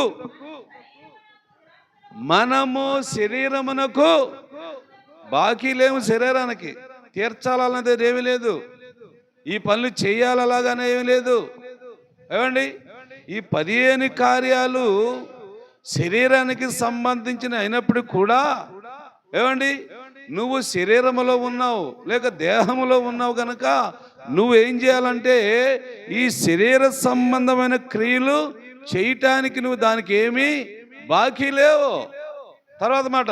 మనము శరీరమునకు బాకీ లేము. శరీరానికి తీర్చాలన్నది ఏమీ లేదు, ఈ పనులు చేయాలలాగానే ఏమీ లేదు. ఏమండి ఈ 15 కార్యాలు శరీరానికి సంబంధించిన అయినప్పుడు కూడా ఏమండి నువ్వు శరీరములో ఉన్నావు లేక దేహములో ఉన్నావు కనుక నువ్వేం చేయాలంటే ఈ శరీర సంబంధమైన క్రియలు చేయటానికి నువ్వు దానికి ఏమీ బాకీ లేవు. తర్వాత మాట,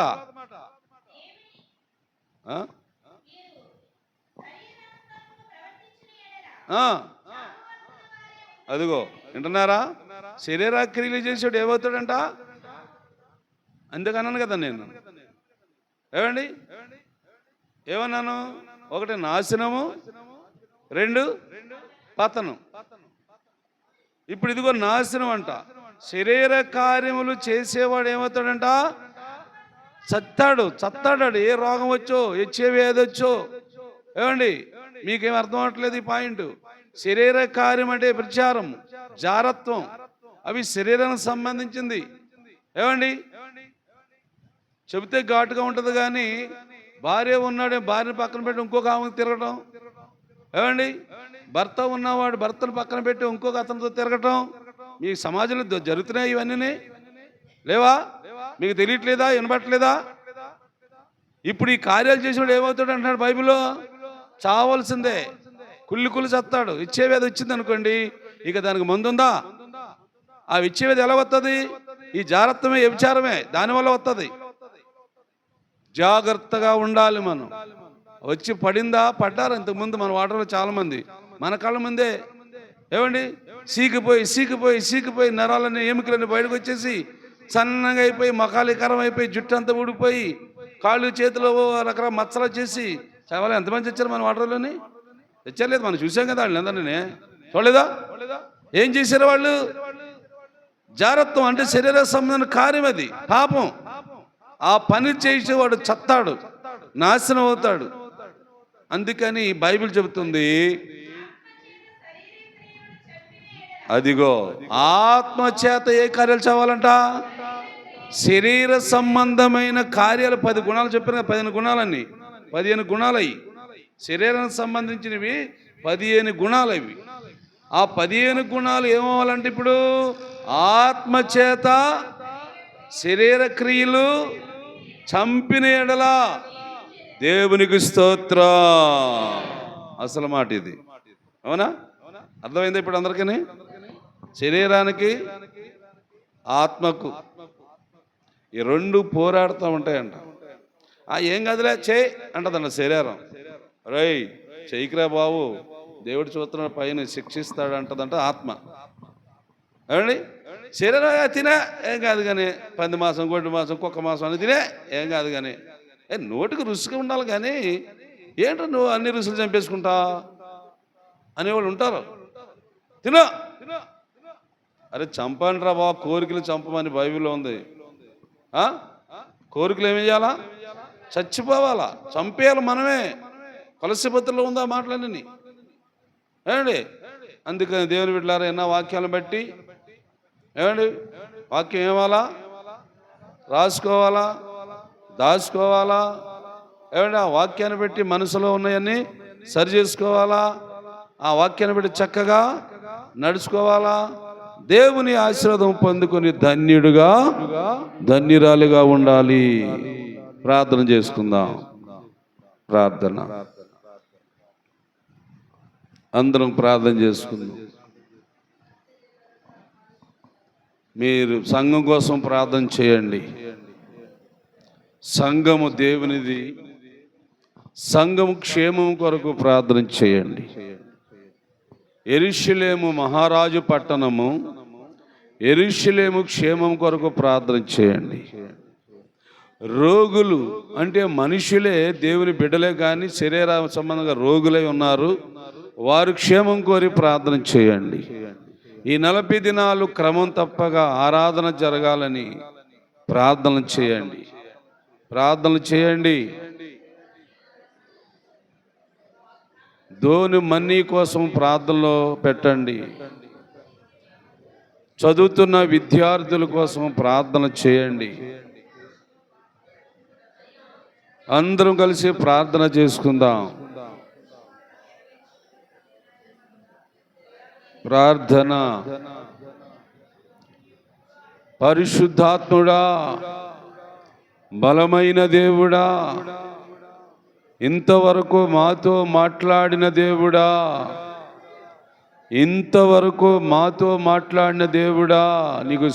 అదిగో వింటున్నారా? శరీర క్రియలు చేసాడు ఏమవుతాడంట? అందుకన్నాను కదా నేను. ఏమండి ఏమన్నాను? ఒకటి నాశనము, రెండు పతనం. ఇప్పుడు ఇదిగో నాశనం అంట. శరీర కార్యములు చేసేవాడు ఏమవుతాడంట? చత్తాడు. ఏ రోగం వచ్చో, హెచ్ఐవి ఏదొచ్చో. ఏమండి మీకేం అర్థం అవట్లేదు ఈ పాయింట్. శరీర కార్యం అంటే ప్రచారం, జారత్వం, అవి శరీరానికి సంబంధించింది. ఏమండి చెబితే ఘాటుగా ఉంటుంది, కానీ భార్య ఉన్నాడే భార్యను పక్కన పెట్టి ఇంకొక ఆమెకు తిరగటం. ఏమండి భర్త ఉన్నవాడు భర్తను పక్కన పెట్టి ఇంకొక అతనితో తిరగటం. మీ సమాజంలో జరుగుతున్నాయి ఇవన్నీ, లేవా? మీకు తెలియట్లేదా? వినబట్టలేదా? ఇప్పుడు ఈ కార్యాలు చేసినప్పుడు ఏమవుతాడు అంటున్నాడు బైబిల్లో? చావాల్సిందే, కుళ్ళి చస్తాడు. ఇచ్చేవేది వచ్చింది అనుకోండి, ఇక దానికి ముందుందా? ఆ ఇచ్చేవేది ఎలా వస్తుంది? ఈ జాగ్రత్తమే, వ్యభిచారమే దానివల్ల వస్తుంది. జాగ్రత్తగా ఉండాలి మనం. వచ్చి పడ్డారు ఇంతకుముందు మన వాటర్లో చాలా మంది, మన కళ్ళ ముందే. ఏమండి సీకిపోయి నరాలని ఎముకలని బయటకు వచ్చేసి సన్నగా అయిపోయి, మకాలికరం అయిపోయి, జుట్టు అంతా ఊడిపోయి, కాళ్ళు చేతిలో రకరకాల మచ్చలు వచ్చేసి చాలా. ఎంతమంది తెచ్చారు మన వాటర్లోని? తెచ్చలేదు, మనం చూసాం కదా వాళ్ళు అందరినీ. చూడలేదా? ఏం చేశారు వాళ్ళు? జారత్వం అంటే శరీర సంబంధమైన కార్యం, అది పాపం. ఆ పని చేసేవాడు చత్తాడు, నాశనం అవుతాడు. అందుకని బైబిల్ చెబుతుంది, అదిగో ఆత్మచేత ఏ కార్యాలు చావాలంట? శరీర సంబంధమైన కార్యాలు 10 గుణాలు చెప్పిన. 15 గుణాలన్నీ 15 గుణాలు అవి. శరీరానికి సంబంధించినవి 15 గుణాలు అవి. ఆ 15 గుణాలు ఏమవ్వాలంటే ఇప్పుడు ఆత్మచేత శరీర క్రియలు చంపిన ఎడల దేవునికి స్తోత్రం. అసలు మాట ఇది, అవునా? అర్థమైందా ఇప్పుడు అందరికీ? శరీరానికి ఆత్మకు ఈ రెండు పోరాడుతూ ఉంటాయంట. ఏం కదిలే చేయి అంటదంట శరీరం. రై చెయ్యికిరా బాబు, దేవుడు చూస్తున్న పైన శిక్షిస్తాడు అంటదంట ఆత్మ. ఏమండి శరీరం తినే ఏం కాదు, కానీ 10 మాసం, గొడ్డు మాసం, కుక్క మాసం అని తినే ఏం కాదు, కానీ నోటికి రుచిగా ఉండాలి. కానీ ఏంటో నువ్వు అన్ని రుచులు చంపేసుకుంటా అనేవాళ్ళు ఉంటారు. తినో, అరే చంపండి రా బాబు, కోరికలు చంపమని బైబిల్లో ఉంది. కోరికలు ఏమి చేయాలా? చచ్చిపోవాలా, చంపేయాలి మనమే. కలశపత్రిలో ఉందా మాటలన్నీ? ఏమండి అందుకని దేవుని బిడ్డలారా, ఎన్నో వాక్యాలను బట్టి ఏమండి వాక్యం ఏమాలా? రాసుకోవాలా, దాచుకోవాలా. ఏమండి ఆ వాక్యాన్ని బట్టి మనసులో ఉన్నాయన్నీ సరి చేసుకోవాలా. ఆ వాక్యాన్ని బట్టి చక్కగా నడుచుకోవాలా. దేవుని ఆశీర్వాదం పొందుకొని ధన్యురాలుగా ఉండాలి. ప్రార్థన చేసుకుందాం. ప్రార్థన అందరం ప్రార్థన చేసుకుందాం. మీరు సంఘం కోసం ప్రార్థన చేయండి. సంఘము దేవునిది, సంఘం క్షేమం కొరకు ప్రార్థన చేయండి. యెరూషలేము మహారాజు పట్టణము, యెరూషలేము క్షేమం కొరకు ప్రార్థన చేయండి. రోగులు అంటే మనుషులే, దేవుని బిడ్డలే కానీ శరీర సంబంధంగా రోగులై ఉన్నారు. వారు క్షేమం కోరి ప్రార్థన చేయండి. ఈ 40 దినాలు క్రమం తప్పగా ఆరాధన జరగాలని ప్రార్థన చేయండి. ధోని మన్నీ కోసం ప్రార్థనలో పెట్టండి. చదువుతున్న విద్యార్థుల కోసం ప్రార్థన చేయండి. అందరం కలిసి ప్రార్థన చేసుకుందాం. ప్రార్థన. పరిశుద్ధాత్ముడా, బలమైన దేవుడా, ఇంతవరకు మాతో మాట్లాడిన దేవుడా, నీకు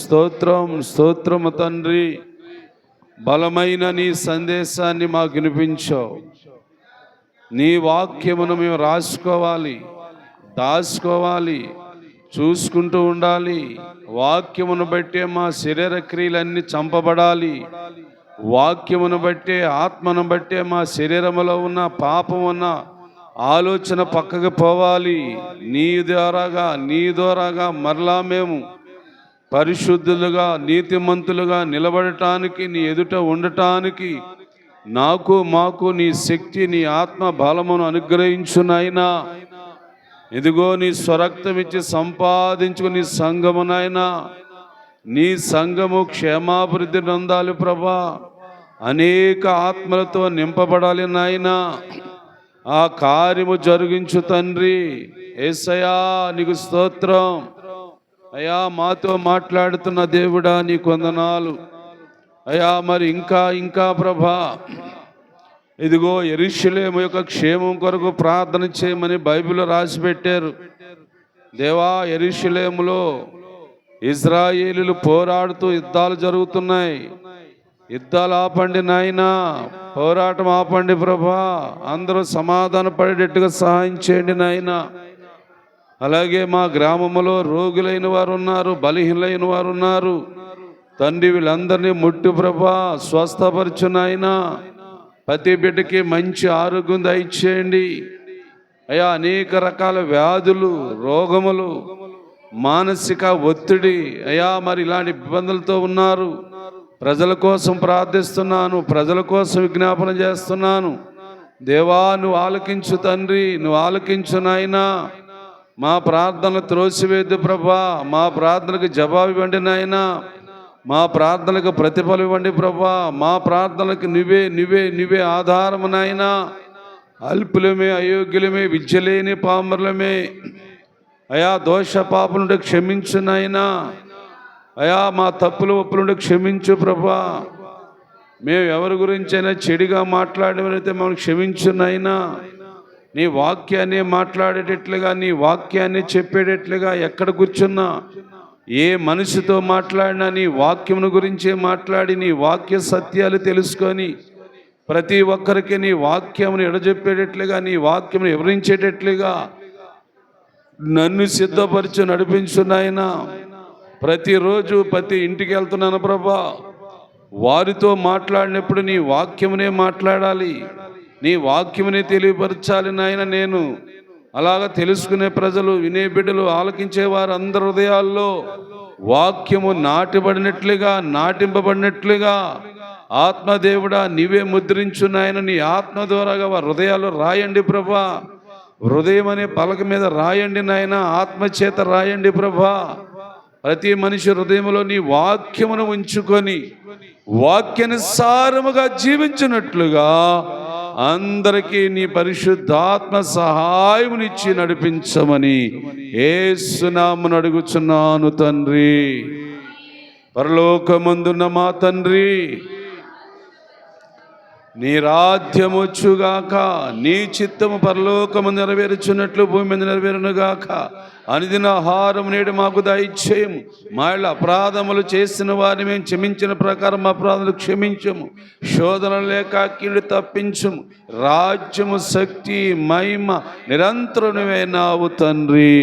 స్తోత్రము తండ్రి. బలమైన నీ సందేశాన్ని మాకు వినిపించావు. నీ వాక్యమును మేము రాసుకోవాలి, దాచుకోవాలి, చూసుకుంటూ ఉండాలి. వాక్యమును బట్టే మా శరీర క్రియలన్నీ చంపబడాలి. వాక్యమును బట్టే, ఆత్మను బట్టే మా శరీరములో ఉన్న పాపం ఉన్న ఆలోచన పక్కకు పోవాలి. నీ ద్వారాగా మరలా మేము పరిశుద్ధులుగా, నీతిమంతులుగా నిలబడటానికి, నీ ఎదుట ఉండటానికి మాకు నీ శక్తి, నీ ఆత్మ బలమును అనుగ్రహించు నాయనా. ఇదిగో నీ స్వరక్తం ఇచ్చి సంపాదించుకుని నీ సంఘము నాయనా, నీ సంఘము క్షేమాభివృద్ధి నొందాలి ప్రభా. అనేక ఆత్మలతో నింపబడాలి నాయనా. ఆ కార్యము జరిగించు తండ్రి. యేసయ్యా నీకు స్తోత్రం. అయ్యా మాతో మాట్లాడుతున్న దేవుడా నీకు వందనాలు అయ్యా. మరి ఇంకా ప్రభా, ఇదిగో యెరూషలేము యొక్క క్షేమం కొరకు ప్రార్థన చేయమని బైబిల్లో రాసి పెట్టారు. దేవా, యెరూషలేములో ఇజ్రాయేలీలు పోరాడుతూ యుద్ధాలు జరుగుతున్నాయి. యుద్ధాలు ఆపండి నాయనా, పోరాటం ఆపండి ప్రభా. అందరూ సమాధాన పడేటట్టుగా సహాయం చేయండి నాయనా. అలాగే మా గ్రామంలో రోగులైన వారు ఉన్నారు, బలహీనలైన వారు ఉన్నారు తండ్రి. వీళ్ళందరినీ ముట్టు ప్రభా, స్వస్థపరచు నాయనా. ప్రతి బిడ్డకి మంచి ఆరోగ్యం దయచేయండి అయ్యా. అనేక రకాల వ్యాధులు, రోగములు, మానసిక ఒత్తిడి అయ్యా, మరి ఇలాంటి ఇబ్బందులతో ఉన్నారు. ప్రజల కోసం ప్రార్థిస్తున్నాను, ప్రజల కోసం విజ్ఞాపన చేస్తున్నాను. దేవా, నువ్వు ఆలకించు తండ్రి, నువ్వు ఆలకించు నాయనా. మా ప్రార్థనలు త్రోసివేద్దు ప్రభా. మా ప్రార్థనకు జవాబు ఇవ్వండి నాయనా. మా ప్రార్థనలకు ప్రతిఫలం ఇవ్వండి ప్రభా. మా ప్రార్థనలకు నువ్వే ఆధారము నాయనా. అల్పులమే, అయోగ్యులమే, విద్యలేని పామరులమే అయా, దోష పాప నుండి క్షమించు నాయనా. అయా, మా తప్పులు ఒప్పుల నుండి క్షమించు ప్రభా. మేము ఎవరి గురించైనా చెడుగా మాట్లాడేవరైతే మమ్మల్ని క్షమించు నాయనా. నీ వాక్యాన్ని మాట్లాడేటట్లుగా, నీ వాక్యాన్ని చెప్పేటట్లుగా ఎక్కడ కూర్చున్నా, ఏ మనిషితో మాట్లాడినా నీ వాక్యమును గురించే మాట్లాడి, నీ వాక్య సత్యాలు తెలుసుకొని ప్రతి ఒక్కరికి నీ వాక్యమును ఎడజెప్పేటట్లుగా, నీ వాక్యమును వివరించేటట్లుగా నన్ను సిద్ధపరచు, నడిపించు నాయనా. ప్రతిరోజు ప్రతి ఇంటికి వెళ్తున్నాను ప్రభా. వారితో మాట్లాడినప్పుడు నీ వాక్యమునే మాట్లాడాలి, నీ వాక్యమునే తెలియపరచాలి నాయన. నేను అలాగా తెలుసుకునే ప్రజలు, వినే బిడ్డలు, ఆలకించే వారు అందరి హృదయాల్లో వాక్యము నాటింపబడినట్లుగా ఆత్మదేవుడా నీవే ముద్రించు నాయన. నీ ఆత్మ ద్వారాగా వారి హృదయాల్లో రాయండి ప్రభా. హృదయం అనే పలక మీద రాయండి నాయన, ఆత్మ చేత రాయండి ప్రభా. ప్రతి మనిషి హృదయంలో నీ వాక్యమును ఉంచుకొని వాక్యానుసారముగా జీవించినట్లుగా అందరికీ నీ పరిశుద్ధాత్మ సహాయమునిచ్చి నడిపించమని యేసు నామమున అడుగుచున్నాను తండ్రి. పరలోకమందున్న మా తండ్రి, నీ రాజ్యము వచ్చుగాక, నీ చిత్తము పరలోకము నెరవేర్చున్నట్లు భూమి మీద నెరవేరునుగాక. అనుదిన ఆహారం నేడు మాకు దయచేయము. మా ఇళ్ళ అపరాధములు చేసిన వారిని మేము క్షమించిన ప్రకారం మా అపరాధములు క్షమించము. శోధన లేక కీడు తప్పించము. రాజ్యము, శక్తి, మహిమ నిరంతరమునైనావు తండ్రి.